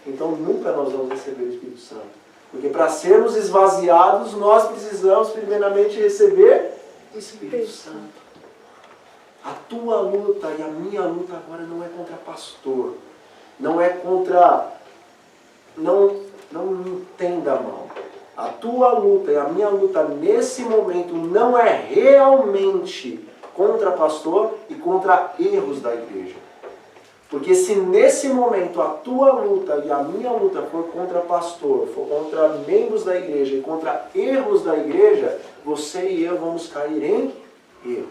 então nunca nós vamos receber o Espírito Santo. Porque para sermos esvaziados, nós precisamos primeiramente receber o Espírito Santo. A tua luta e a minha luta agora não é contra pastor. Não é contra... Não me entenda mal. A tua luta e a minha luta nesse momento não é realmente contra pastor e contra erros da igreja. Porque se nesse momento a tua luta e a minha luta for contra pastor, for contra membros da igreja e contra erros da igreja, você e eu vamos cair em erro.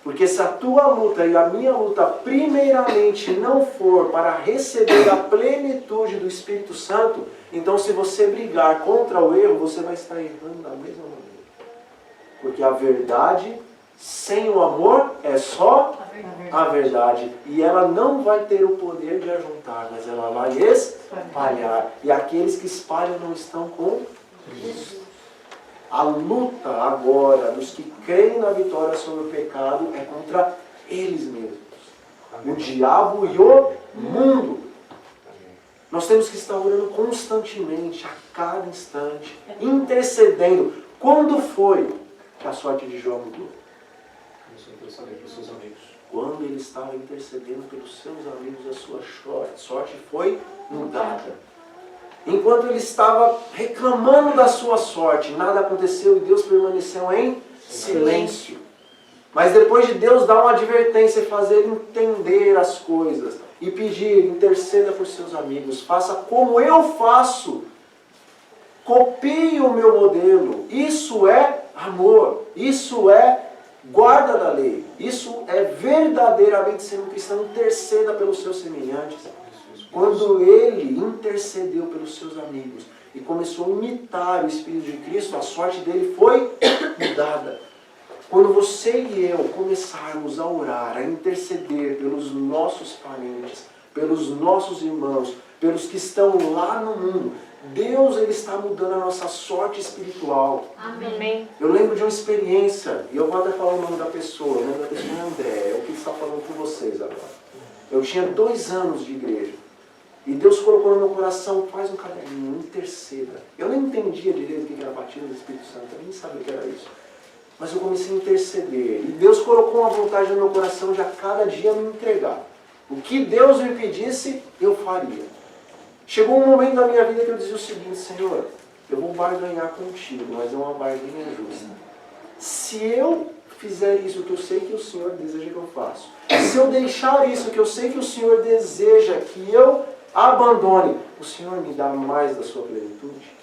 Porque se a tua luta e a minha luta primeiramente não for para receber a plenitude do Espírito Santo, então se você brigar contra o erro, você vai estar errando da mesma maneira. Porque a verdade sem o amor é só a verdade. E ela não vai ter o poder de ajuntar, mas ela vai espalhar. E aqueles que espalham não estão com Jesus. A luta agora dos que creem na vitória sobre o pecado é contra eles mesmos. O diabo e o mundo. Nós temos que estar orando constantemente, a cada instante, intercedendo. Quando foi que a sorte de Jó mudou? Começou a interceder pelos seus amigos. Quando ele estava intercedendo pelos seus amigos, a sua sorte foi mudada. Enquanto ele estava reclamando da sua sorte, nada aconteceu e Deus permaneceu em silêncio. Mas depois de Deus dar uma advertência e fazer ele entender as coisas e pedir, interceda por seus amigos, faça como eu faço, copie o meu modelo. Isso é amor, isso é guarda da lei, isso é verdadeiramente ser um cristão, interceda pelos seus semelhantes. Quando ele intercedeu pelos seus amigos e começou a imitar o Espírito de Cristo, a sorte dele foi mudada. Quando você e eu começarmos a orar, a interceder pelos nossos parentes, pelos nossos irmãos, pelos que estão lá no mundo, Deus ele está mudando a nossa sorte espiritual. Amém. Eu lembro de uma experiência, e eu vou até falar o nome da pessoa, o nome da pessoa é André, é o que está falando com vocês agora. Eu tinha 2 anos de igreja. E Deus colocou no meu coração, faz um caderninho, interceda. Eu nem entendia direito o que era a batida do Espírito Santo, eu nem sabia o que era isso. Mas eu comecei a interceder. E Deus colocou uma vontade no meu coração de a cada dia me entregar. O que Deus me pedisse, eu faria. Chegou um momento da minha vida que eu dizia o seguinte, Senhor, eu vou barganhar contigo, mas é uma barganha justa. Se eu fizer isso que eu sei que o Senhor deseja que eu faça, se eu deixar isso que eu sei que o Senhor deseja que eu abandone, o Senhor me dá mais da sua plenitude.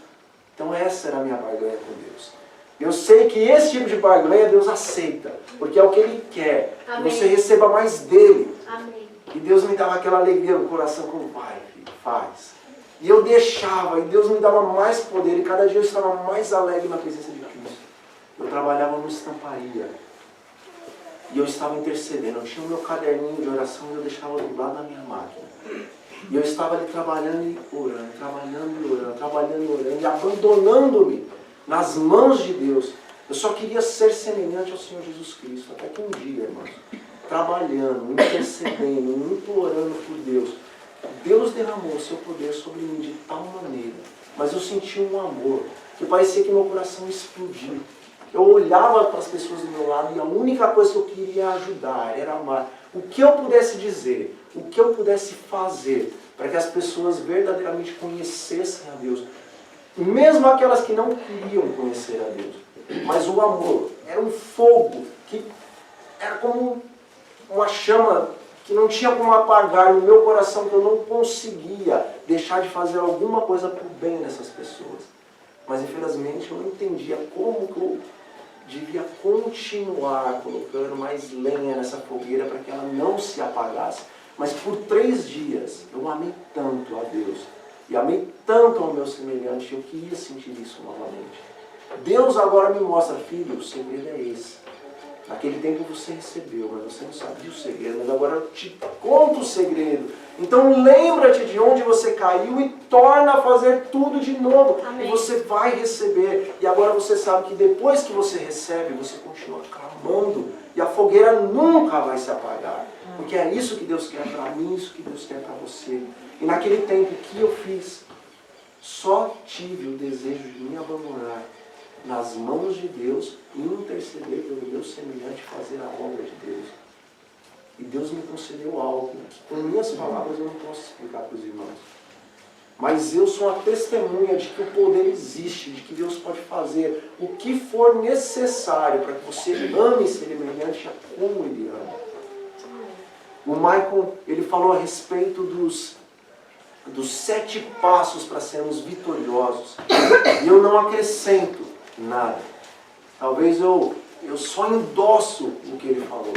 Então essa era a minha barganha com Deus. Eu sei que esse tipo de barganha Deus aceita, porque é o que Ele quer. Amém. Que você receba mais dele. Amém. E Deus me dava aquela alegria no coração, como vai, filho, faz. E eu deixava, e Deus me dava mais poder, e cada dia eu estava mais alegre na presença de Cristo. Eu trabalhava numa estamparia, e eu estava intercedendo. Eu tinha o meu caderninho de oração e eu deixava do lado da minha máquina. E eu estava ali trabalhando e orando, trabalhando e orando, trabalhando e orando, e abandonando-me nas mãos de Deus. Eu só queria ser semelhante ao Senhor Jesus Cristo. Até que um dia, irmãos, trabalhando, intercedendo, implorando por Deus, Deus derramou o seu poder sobre mim de tal maneira, mas eu senti um amor, que parecia que meu coração explodiu. Eu olhava para as pessoas do meu lado e a única coisa que eu queria ajudar era amar. O que eu pudesse dizer, o que eu pudesse fazer para que as pessoas verdadeiramente conhecessem a Deus. Mesmo aquelas que não queriam conhecer a Deus. Mas o amor era um fogo que era como uma chama que não tinha como apagar no meu coração, que eu não conseguia deixar de fazer alguma coisa por bem nessas pessoas. Mas infelizmente eu não entendia como que eu devia continuar colocando mais lenha nessa fogueira para que ela não se apagasse. Mas por 3 dias eu amei tanto a Deus e amei tanto ao meu semelhante, eu queria sentir isso novamente. Deus agora me mostra, filho, o segredo é esse. Naquele tempo você recebeu, mas você não sabia o segredo, mas agora eu te conto o segredo. Então lembra-te de onde você caiu e torna a fazer tudo de novo. Amém. E você vai receber. E agora você sabe que depois que você recebe, você continua clamando. E a fogueira nunca vai se apagar. Porque é isso que Deus quer para mim, isso que Deus quer para você. E naquele tempo, o que eu fiz? só tive o desejo de me abandonar nas mãos de Deus e interceder pelo meu semelhante, fazer a obra de Deus. E Deus me concedeu algo que com minhas palavras eu não posso explicar para os irmãos. Mas eu sou uma testemunha de que o poder existe, de que Deus pode fazer o que for necessário para que você ame semelhante a como Ele ama. O Michael, ele falou a respeito dos 7 passos para sermos vitoriosos. E eu não acrescento nada. Talvez eu só endosso o que ele falou.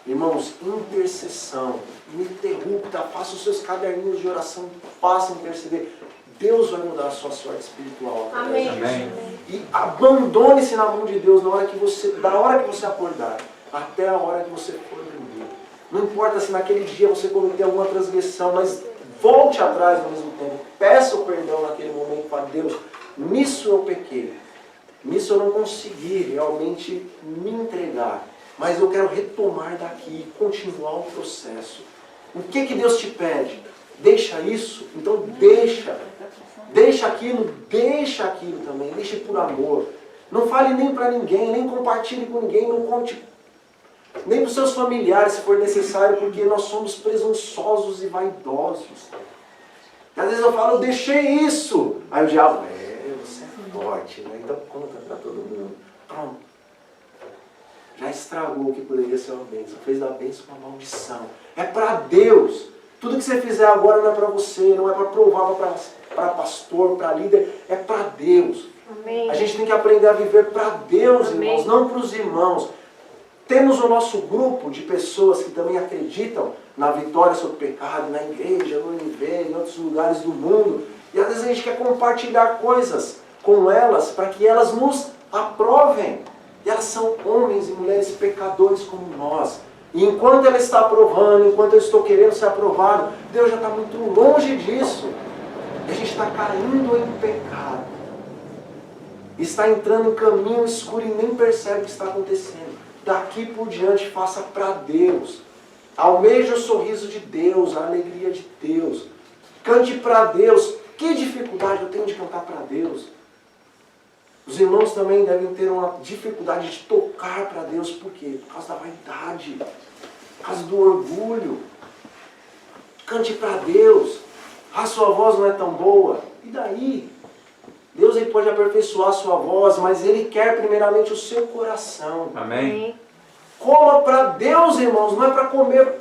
Irmãos, intercessão, ininterrupta, faça os seus caderninhos de oração, faça interceder. Deus vai mudar a sua sorte espiritual. Amém. Amém. E abandone-se na mão de Deus da hora que você acordar até a hora que você for dormir. Não importa se naquele dia você cometeu alguma transgressão, mas volte atrás ao mesmo tempo. Peça o perdão naquele momento para Deus. Nisso eu pequei. Nisso eu não consegui realmente me entregar. Mas eu quero retomar daqui e continuar o processo. O que Deus te pede? Deixa isso? Então deixa. Deixa aquilo também. Deixe por amor. Não fale nem para ninguém, nem compartilhe com ninguém, não conte nem para os seus familiares, se for necessário, porque nós somos presunçosos e vaidosos. E às vezes eu falo, eu deixei isso. Aí o diabo, você é forte, né? Então conta para todo mundo. Pronto. Já estragou o que poderia ser uma bênção. Fez da bênção uma maldição. É para Deus. Tudo que você fizer agora não é para você, não é para provar para pastor, para líder. É para Deus. Amém. A gente tem que aprender a viver para Deus, Amém. irmãos, não para os irmãos. Temos o nosso grupo de pessoas que também acreditam na vitória sobre o pecado, na igreja, no NV, em outros lugares do mundo. E às vezes a gente quer compartilhar coisas com elas para que elas nos aprovem. E elas são homens e mulheres pecadores como nós. E enquanto ela está aprovando, enquanto eu estou querendo ser aprovado, Deus já está muito longe disso. E a gente está caindo em pecado. Está entrando em caminho escuro e nem percebe o que está acontecendo. Daqui por diante, faça para Deus. Almeje o sorriso de Deus, a alegria de Deus. Cante para Deus. Que dificuldade eu tenho de cantar para Deus? Os irmãos também devem ter uma dificuldade de tocar para Deus. Por quê? Por causa da vaidade. Por causa do orgulho. Cante para Deus. A sua voz não é tão boa. E daí? Deus ele pode aperfeiçoar a sua voz, mas Ele quer primeiramente o seu coração. Amém. Coma para Deus, irmãos. Não é para comer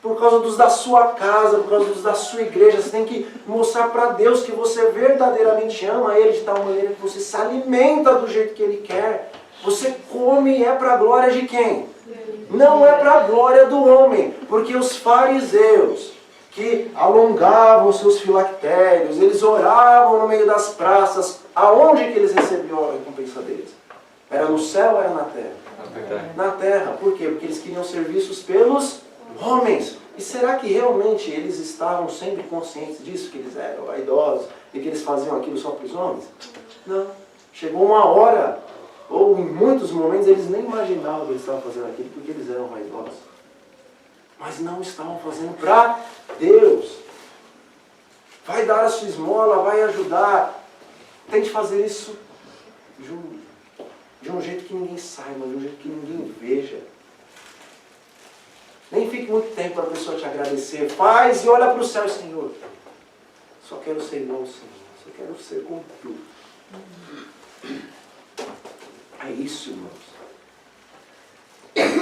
por causa dos da sua casa, por causa dos da sua igreja. Você tem que mostrar para Deus que você verdadeiramente ama Ele de tal maneira que você se alimenta do jeito que Ele quer. Você come e é para a glória de quem? Não é para a glória do homem. Porque os fariseus, que alongavam seus filactérios, eles oravam no meio das praças, aonde que eles recebiam a recompensa deles? Era no céu ou era na terra? Na terra. Por quê? Porque eles queriam ser vistos pelos homens. E será que realmente eles estavam sempre conscientes disso, que eles eram vaidosos e que eles faziam aquilo só para os homens? Não. Chegou uma hora, ou em muitos momentos, eles nem imaginavam que eles estavam fazendo aquilo porque eles eram vaidosos. Mas não estavam fazendo para Deus. Vai dar a sua esmola, vai ajudar. Tente fazer isso de um jeito que ninguém saiba, de um jeito que ninguém veja. Nem fique muito tempo para a pessoa te agradecer. Faz e olha para o céu, Senhor. Só quero ser igual ao Senhor. Só quero ser como tu. É isso, irmãos.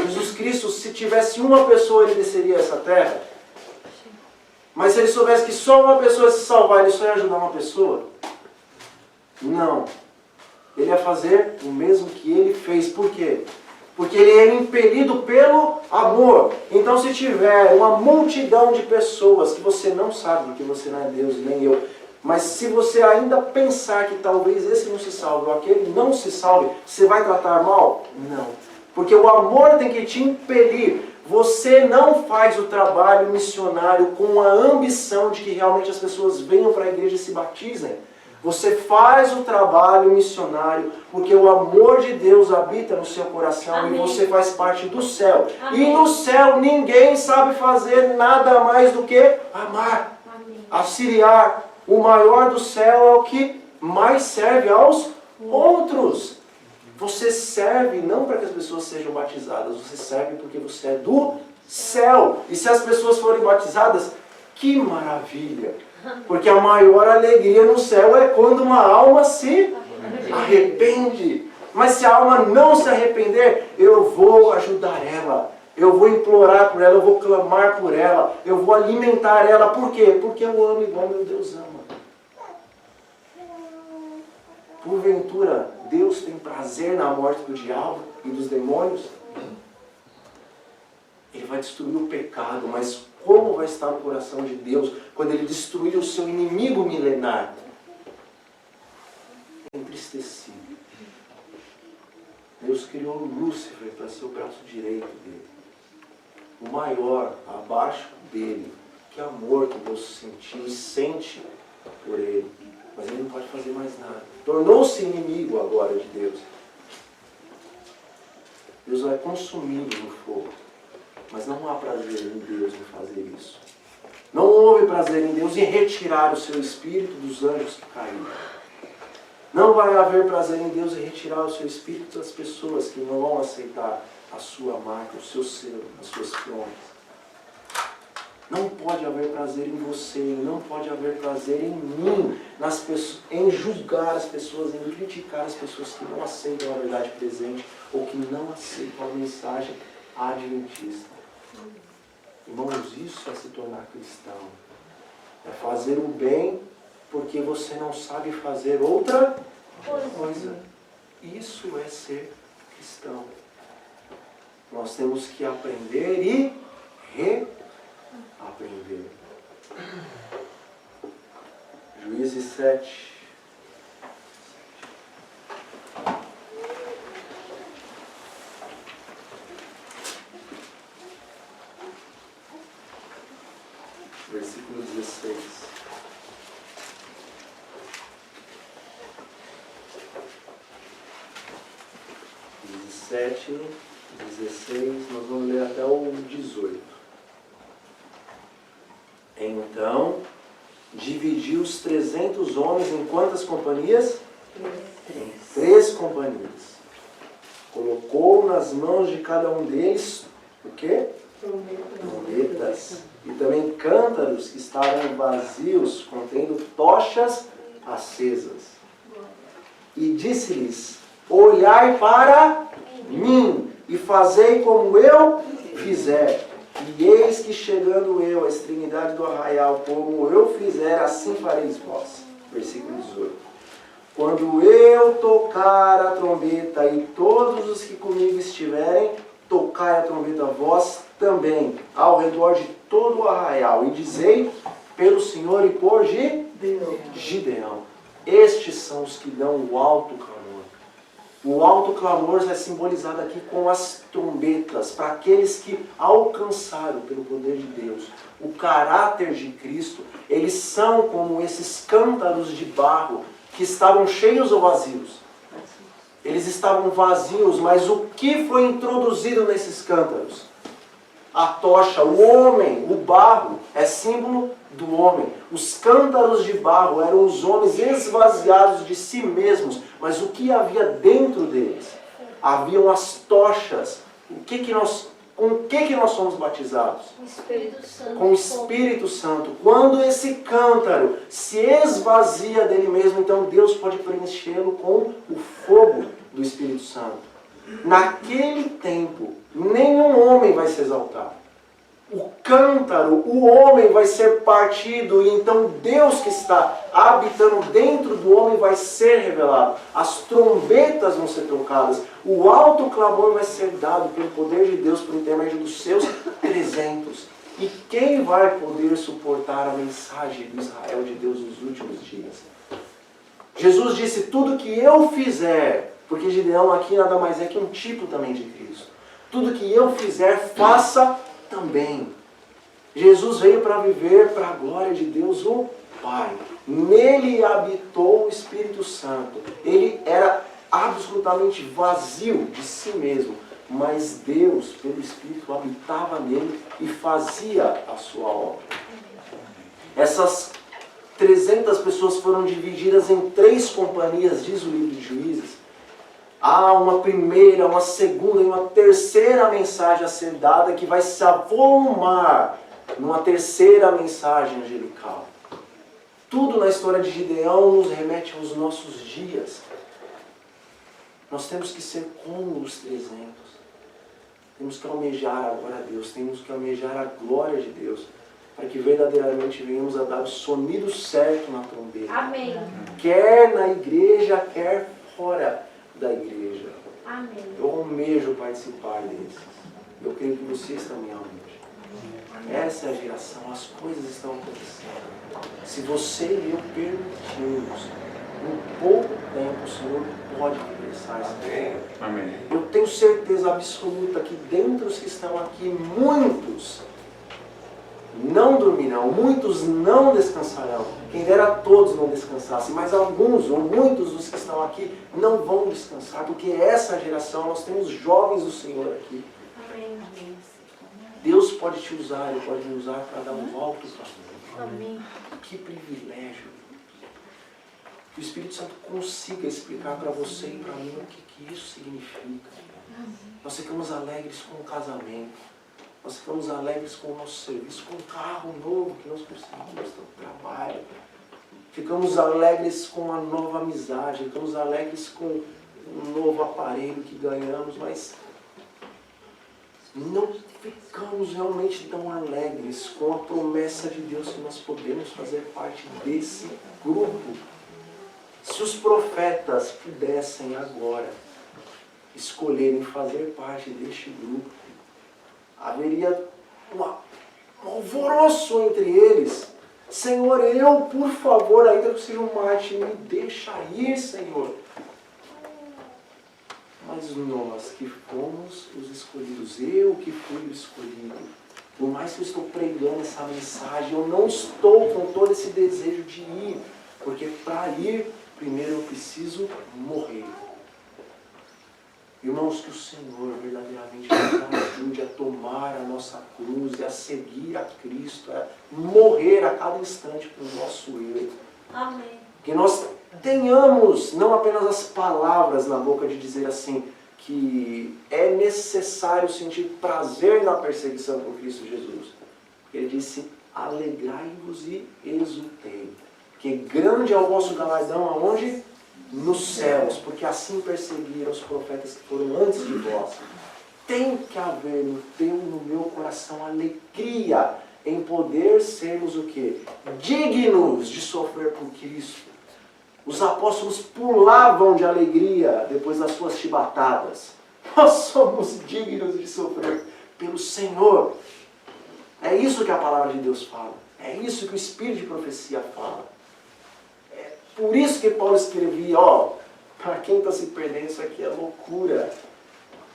Jesus Cristo, se tivesse uma pessoa, Ele desceria a essa terra. Mas se Ele soubesse que só uma pessoa ia se salvar, Ele só ia ajudar uma pessoa? Não. Ele ia fazer o mesmo que Ele fez. Por quê? Porque Ele é impelido pelo amor. Então se tiver uma multidão de pessoas que você não sabe, porque você não é Deus, nem eu, mas se você ainda pensar que talvez esse não se salve ou aquele não se salve, você vai tratar mal? Não. Porque o amor tem que te impelir. Você não faz o trabalho missionário com a ambição de que realmente as pessoas venham para a igreja e se batizem. Você faz o trabalho missionário porque o amor de Deus habita no seu coração. Amém. E você faz parte do céu. Amém. E no céu ninguém sabe fazer nada mais do que amar, amém, auxiliar, O maior do céu é o que mais serve aos outros. Você serve não para que as pessoas sejam batizadas, você serve porque você é do céu. E se as pessoas forem batizadas, que maravilha! Porque a maior alegria no céu é quando uma alma se arrepende. Mas se a alma não se arrepender, eu vou ajudar ela. Eu vou implorar por ela, eu vou clamar por ela, eu vou alimentar ela. Por quê? Porque eu amo igual meu Deus ama. Porventura, Deus tem prazer na morte do diabo e dos demônios? Ele vai destruir o pecado, mas como vai estar o coração de Deus quando Ele destruir o seu inimigo milenar? Entristecido. Deus criou Lúcifer para ser o braço direito dele. O maior, abaixo dele. Que amor que Deus sentiu e sente por ele. Mas ele não pode fazer mais nada. Tornou-se inimigo agora de Deus. Deus vai consumi-lo no fogo. Mas não há prazer em Deus em fazer isso. Não houve prazer em Deus em retirar o seu espírito dos anjos que caíram. Não vai haver prazer em Deus em retirar o seu espírito das pessoas que não vão aceitar a sua marca, o seu selo, as suas provas. Não pode haver prazer em você, não pode haver prazer em mim, nas pessoas, em julgar as pessoas, em criticar as pessoas que não aceitam a verdade presente ou que não aceitam a mensagem adventista. Irmãos, isso é se tornar cristão. É fazer o bem porque você não sabe fazer outra coisa. Isso é ser cristão. Nós temos que aprender e reaprender. Juízes 7. Versículo 16. Juízes 7, 16, nós vamos ler até o 18. Então, dividiu os 300 homens em quantas companhias? Em 3 companhias. Colocou nas mãos de cada um deles, o quê? Trombetas. E também cântaros que estavam vazios, contendo tochas acesas. E disse-lhes: olhai para mim, e fazei como eu fizer. E eis que chegando eu à extremidade do arraial, como eu fizer, assim fareis vós. Versículo 18. Quando eu tocar a trombeta, e todos os que comigo estiverem, tocai a trombeta vós também, ao redor de todo o arraial, e dizei pelo Senhor e por Gideão. Estes são os que dão o alto clamor. O alto clamor é simbolizado aqui com as trombetas, para aqueles que alcançaram pelo poder de Deus o caráter de Cristo. Eles são como esses cântaros de barro que estavam cheios ou vazios. Eles estavam vazios, mas o que foi introduzido nesses cântaros? A tocha, o homem, o barro, é símbolo do homem. Os cântaros de barro eram os homens esvaziados de si mesmos, mas o que havia dentro deles? Haviam as tochas. Com o que nós somos batizados? Espírito Santo. Com o Espírito Santo. Quando esse cântaro se esvazia dele mesmo, então Deus pode preenchê-lo com o fogo do Espírito Santo. Naquele tempo, nenhum homem vai se exaltar. O cântaro, o homem vai ser partido, e então Deus que está habitando dentro do homem vai ser revelado. As trombetas vão ser tocadas. O alto clamor vai ser dado pelo poder de Deus por intermédio dos seus 300. E quem vai poder suportar a mensagem do Israel de Deus nos últimos dias? Jesus disse: tudo que eu fizer, porque Gideão aqui nada mais é que um tipo também de Cristo. Tudo que eu fizer, faça também. Jesus veio para viver para a glória de Deus o Pai. Nele habitou o Espírito Santo. Ele era absolutamente vazio de si mesmo, mas Deus, pelo Espírito, habitava nele e fazia a sua obra. Essas 300 pessoas foram divididas em 3 companhias, diz o livro de Juízes. Há uma primeira, uma segunda e uma terceira mensagem a ser dada que vai se avolumar numa terceira mensagem angelical. Tudo na história de Gideão nos remete aos nossos dias. Nós temos que ser como os 300. Temos que almejar a glória a Deus, temos que almejar a glória de Deus, para que verdadeiramente venhamos a dar o sonido certo na trombeta. Amém. Quer na igreja, quer fora da igreja. Amém. Eu almejo participar desses. Eu creio que vocês também almejam. Essa é a geração, as coisas estão acontecendo. Se você e eu permitirmos, em pouco tempo o Senhor pode regressar esse tempo. Amém. Eu tenho certeza absoluta que dentre os que estão aqui, muitos não dormirão, muitos não descansarão. Quem dera todos não descansassem, mas alguns ou muitos dos que estão aqui não vão descansar, porque essa geração, nós temos jovens do Senhor aqui. Amém. Deus pode te usar, Ele pode me usar para dar um alto para Amém. Que privilégio. Que o Espírito Santo consiga explicar para você e para mim o que isso significa. Nós ficamos alegres com o casamento. Nós ficamos alegres com o nosso serviço, com o carro novo que nós conseguimos no trabalho. Ficamos alegres com a nova amizade. Ficamos alegres com um novo aparelho que ganhamos, mas não ficamos realmente tão alegres com a promessa de Deus que nós podemos fazer parte desse grupo. Se os profetas pudessem agora escolherem fazer parte deste grupo, haveria um alvoroço entre eles. Senhor, eu, por favor, ainda que seja um mártir, me deixa ir, Senhor. Mas nós que fomos os escolhidos, eu que fui o escolhido, por mais que eu estou pregando essa mensagem, eu não estou com todo esse desejo de ir, porque para ir, primeiro eu preciso morrer. Irmãos, que o Senhor verdadeiramente nos ajude a tomar a nossa cruz e a seguir a Cristo, a morrer a cada instante com o nosso eu. Amém. Que nós tenhamos não apenas as palavras na boca de dizer assim, que é necessário sentir prazer na perseguição por Cristo Jesus. Ele disse, alegrai-vos e exultei. Que grande é o vosso galardão aonde? Nos céus, porque assim perseguiram os profetas que foram antes de vós. Tem que haver no teu e no meu coração alegria em poder sermos o quê? Dignos de sofrer por Cristo. Os apóstolos pulavam de alegria depois das suas chibatadas. Nós somos dignos de sofrer pelo Senhor. É isso que a palavra de Deus fala. É isso que o Espírito de profecia fala. É por isso que Paulo escrevia, para quem está se perdendo, isso aqui é loucura.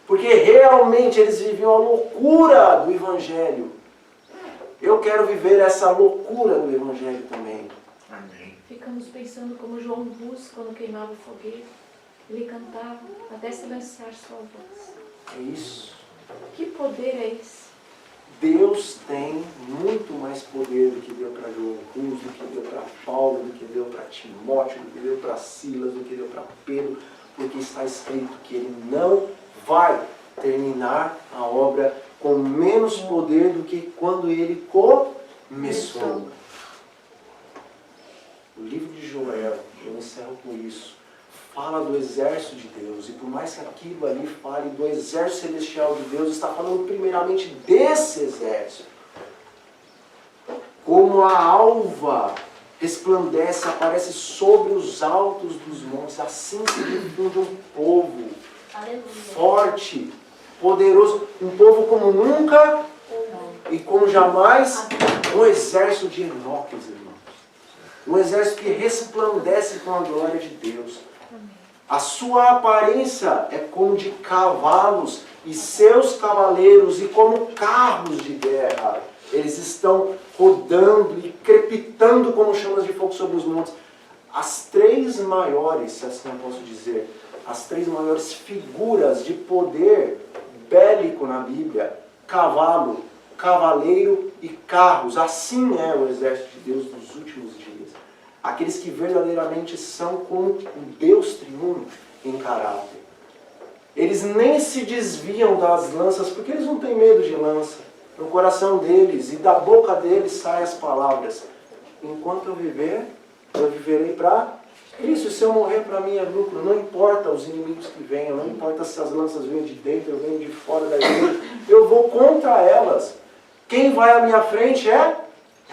Porque realmente eles viviam a loucura do Evangelho. Eu quero viver essa loucura do Evangelho também. Amém. Ficamos pensando como João Bus, quando queimava o fogueiro. Ele cantava até silenciar sua voz. É isso. Que poder é esse? Deus tem muito mais poder do que deu para João Cruz, do que deu para Paulo, do que deu para Timóteo, do que deu para Silas, do que deu para Pedro, porque está escrito que ele não vai terminar a obra com menos poder do que quando ele começou. O livro de Joel, eu encerro com isso, fala do exército de Deus, e por mais que aquilo ali fale do exército celestial de Deus, está falando primeiramente desse exército. Como a alva resplandece, aparece sobre os altos dos montes, assim se difunde um povo forte, poderoso, um povo como nunca e como jamais, um exército de Enoques, irmãos. Um exército que resplandece com a glória de Deus. A sua aparência é como de cavalos e seus cavaleiros e como carros de guerra. Eles estão rodando e crepitando como chamas de fogo sobre os montes. As 3 maiores, se assim eu posso dizer, as 3 maiores figuras de poder bélico na Bíblia: cavalo, cavaleiro e carros. Assim é o exército de Deus nos últimos dias. aqueles que verdadeiramente são como o Deus triuno em caráter. Eles nem se desviam das lanças, porque eles não têm medo de lança. No coração deles e da boca deles saem as palavras: enquanto eu viver, eu viverei para Cristo. Se eu morrer, para mim é lucro. Não importa os inimigos que venham, não importa se as lanças vêm de dentro ou vêm de fora da igreja, eu vou contra elas. Quem vai à minha frente é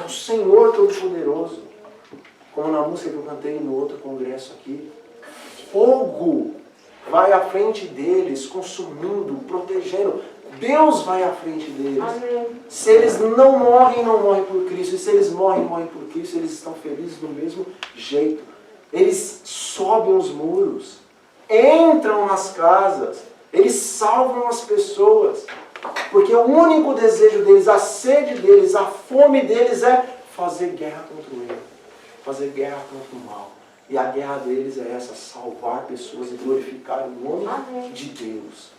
o Senhor Todo-Poderoso. Como na música que eu cantei no outro congresso aqui. Fogo vai à frente deles, consumindo, protegendo. Deus vai à frente deles. Amém. Se eles não morrem por Cristo. E se eles morrem por Cristo, eles estão felizes do mesmo jeito. Eles sobem os muros, entram nas casas, eles salvam as pessoas. Porque o único desejo deles, a sede deles, a fome deles é fazer guerra contra o erro, fazer guerra contra o mal. E a guerra deles é essa: salvar pessoas e glorificar o nome de Deus.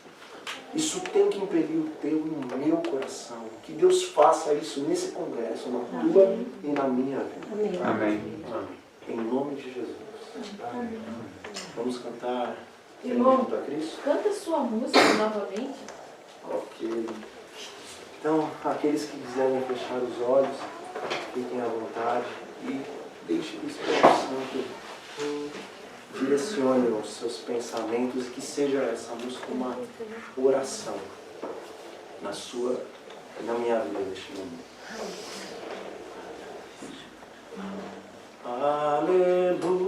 Isso tem que impelir o teu e o meu coração. Que Deus faça isso nesse congresso, na tua e na minha vida. Amém. Em nome de Jesus. Amém. Vamos cantar Irmão, junto a Cristo? canta sua música novamente. Ok. Então, aqueles que quiserem fechar os olhos, fiquem à vontade e deixe que o Espírito Santo direcione os seus pensamentos e que seja essa música uma oração na sua e na minha vida neste momento. Aleluia,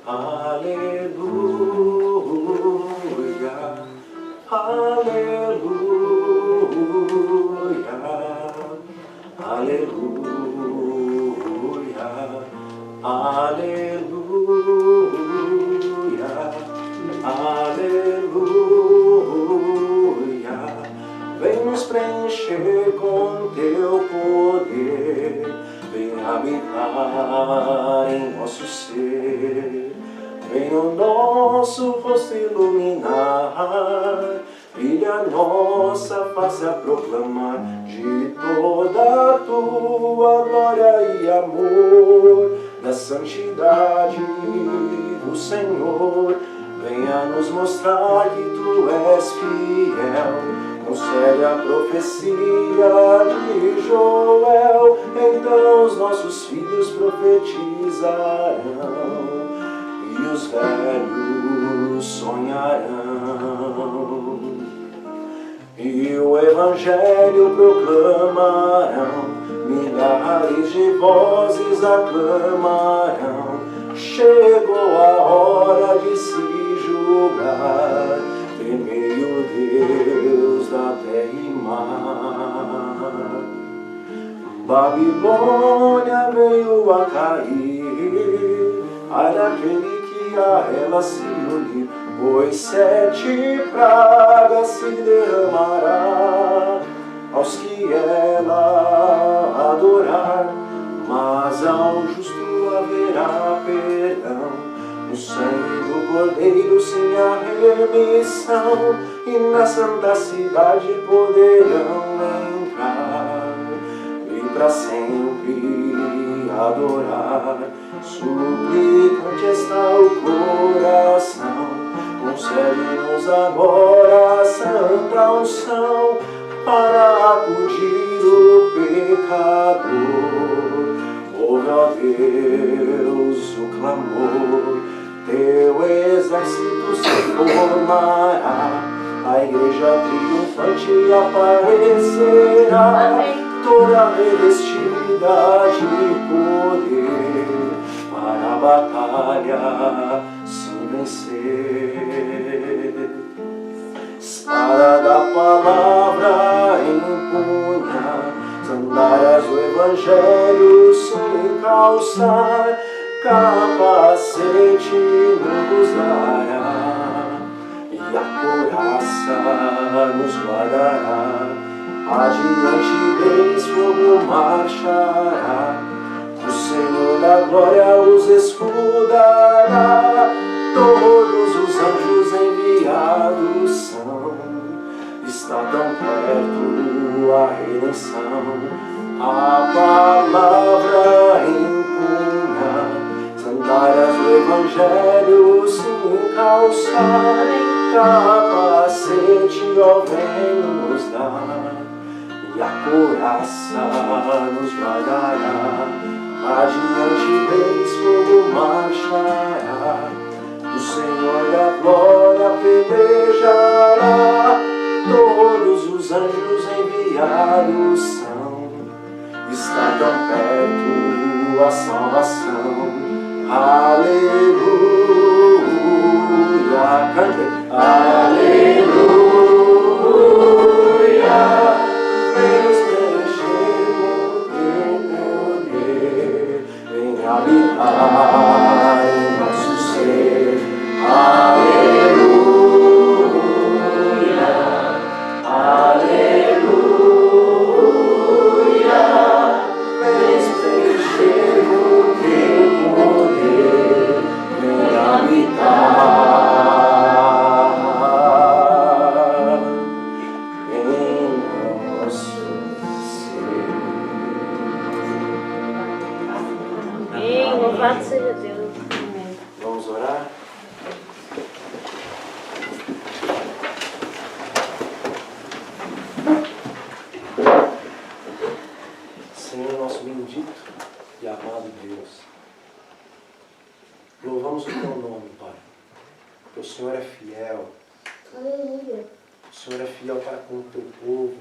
aleluia, aleluia, aleluia, aleluia, aleluia. Vem nos preencher com teu poder, vem habitar em nosso ser, vem o nosso rosto iluminar, brilha nossa face a proclamar de toda a tua glória e amor, da santidade do Senhor. Venha nos mostrar que tu és fiel. Concede a profecia de Joel, então os nossos filhos profetizarão e os velhos sonharão. E o Evangelho proclamarão, milhares de vozes aclamarão. Chegou a hora de se julgar, temei o Deus da terra e mar. Babilônia veio a cair, ai daquele que a ela se unir, pois 7 pragas se derramará aos que ela adorar, mas ao justo haverá perdão. No sangue do Cordeiro sim há remissão, e na santa cidade poderão entrar e para sempre adorar. Suplicante está o coração, concede-nos agora a santa unção para acudir o pecador. Ouve, ó Deus, o clamor, teu exército se formará, a igreja triunfante aparecerá. Amém. Toda revestida de poder, para a batalha se vencer. Espada da palavra empunha, sandálias do Evangelho sem calçar, capacete nos dará, e a couraça nos guardará. Adiante deles fogo marchará, o Senhor da glória os escudará. Todos os anjos enviados são, está tão perto a redenção. A palavra Evangelho se encalçar, capacete ó vem nos dar, e a couraça nos guardará, adiante vez fogo marchará, o Senhor da glória pelejará, todos os anjos enviados são, está tão perto a salvação. Aleluia, cante. Aleluia, vens preencher com teu poder, vem habitar em nosso ser. Aleluia, aleluia, vens preencher com teu poder, vem habitar em nosso ser. Amém. Louvado seja Deus. Amém. Vamos orar? Senhor, nosso bendito e amado Deus, louvamos o teu nome, Pai, porque o Senhor é fiel. Aleluia. O Senhor é fiel para com o teu povo.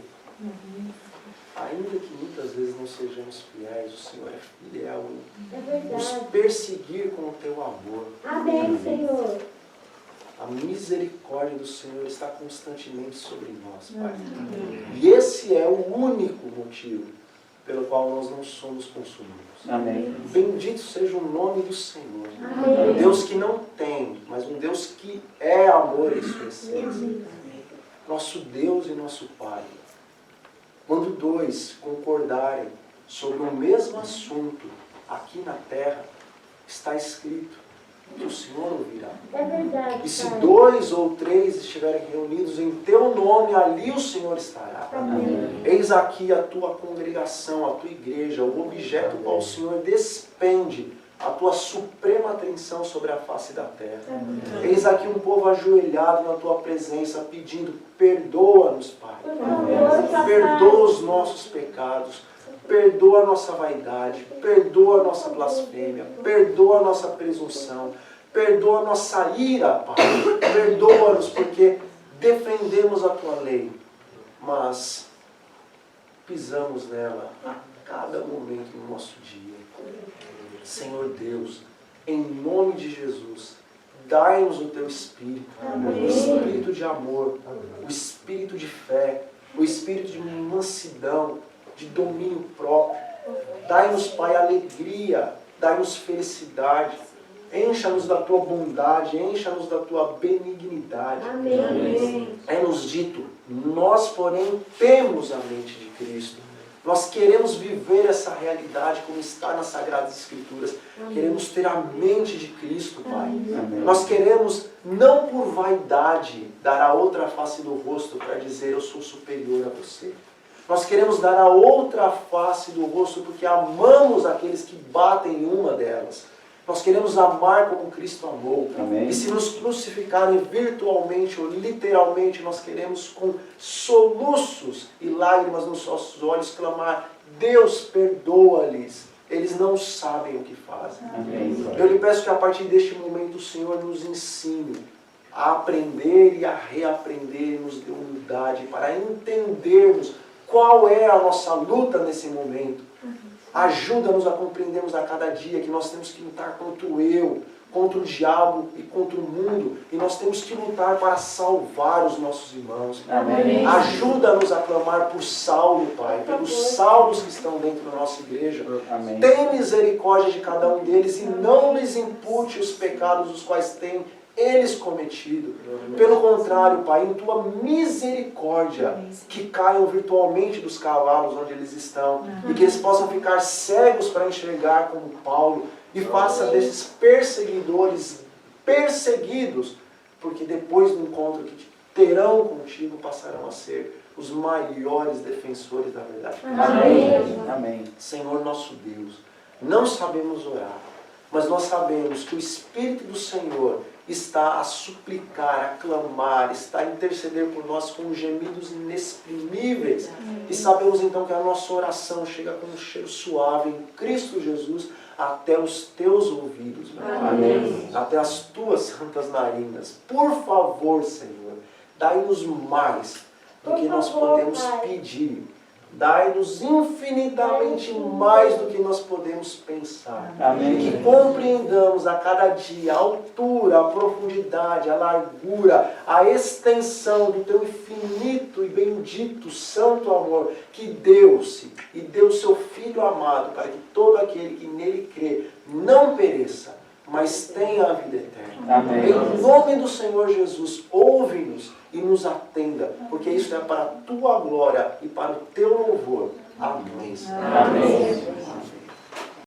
Ainda que muitas vezes não sejamos fiéis, o Senhor é fiel É em nos verdade. perseguir com o teu amor. Amém, Senhor. A misericórdia do Senhor está constantemente sobre nós, Pai. E esse é o único motivo pelo qual nós não somos consumidos. Amém. Bendito seja o nome do Senhor. Amém. Um Deus que não tem, mas um Deus que é amor em sua essência. Nosso Deus e nosso Pai. Quando dois concordarem sobre o mesmo assunto aqui na terra, está escrito que o Senhor ouvirá. É verdade, E se Pai. 2 ou 3 estiverem reunidos em teu nome, ali o Senhor estará. Amém. Eis aqui a tua congregação, a tua igreja, o objeto qual o Senhor despende a tua suprema atenção sobre a face da terra. Eis aqui um povo ajoelhado na tua presença, pedindo, perdoa-nos, Pai. Por favor, papai. Perdoa os nossos pecados, perdoa a nossa vaidade, perdoa a nossa blasfêmia, perdoa a nossa presunção, perdoa a nossa ira, Pai. Perdoa-nos porque defendemos a tua lei, mas pisamos nela a cada momento do nosso dia. Senhor Deus, em nome de Jesus, dai-nos o teu Espírito, o Espírito de amor, o Espírito de fé, o Espírito de mansidão, de domínio próprio. Dai-nos, Pai, alegria, dai-nos felicidade, encha-nos da tua bondade, encha-nos da tua benignidade. Amém. É-nos dito, nós, porém, temos a mente de Cristo. Nós queremos viver essa realidade como está nas Sagradas Escrituras. Queremos ter a mente de Cristo, Pai. Amém. Nós queremos, não por vaidade, dar a outra face do rosto para dizer eu sou superior a você. Nós queremos dar a outra face do rosto porque amamos aqueles que batem em uma delas. Nós queremos amar como Cristo amou. Amém. E se nos crucificarem virtualmente ou literalmente, nós queremos com soluços e lágrimas nos nossos olhos clamar, Deus perdoa-lhes, eles não sabem o que fazem. Amém. Eu lhe peço que a partir deste momento o Senhor nos ensine a aprender e a reaprender, nos dê humildade para entendermos qual é a nossa luta nesse momento. Ajuda-nos a compreendermos a cada dia que nós temos que lutar contra o eu, contra o diabo e contra o mundo. E nós temos que lutar para salvar os nossos irmãos. Amém. Ajuda-nos a clamar por Saulo, Pai, pelos Saulos que estão dentro da nossa igreja. Amém. Tem misericórdia de cada um deles e não lhes impute os pecados os quais têm eles cometido. Pelo contrário, Pai, em tua misericórdia, que caiam virtualmente dos cavalos onde eles estão e que eles possam ficar cegos para enxergar como Paulo e faça desses perseguidores perseguidos, porque depois do encontro que terão contigo passarão a ser os maiores defensores da verdade. Amém. Amém. Senhor nosso Deus, não sabemos orar, mas nós sabemos que o Espírito do Senhor está a suplicar, a clamar, está a interceder por nós com gemidos inexprimíveis. E sabemos então que a nossa oração chega com um cheiro suave em Cristo Jesus até os teus ouvidos, meu Pai. Amém. Até as tuas santas narinas. Por favor, Senhor, dai-nos mais do que nós podemos pedir. Dai-nos infinitamente mais do que nós podemos pensar. Amém. E que compreendamos a cada dia a altura, a profundidade, a largura, a extensão do teu infinito e bendito santo amor que deu-se e deu seu Filho amado para que todo aquele que nele crê não pereça, mas tenha a vida eterna. Amém. Em nome do Senhor Jesus, ouve-nos e nos atenda, porque isso é para a tua glória e para o teu louvor. Amém. Amém.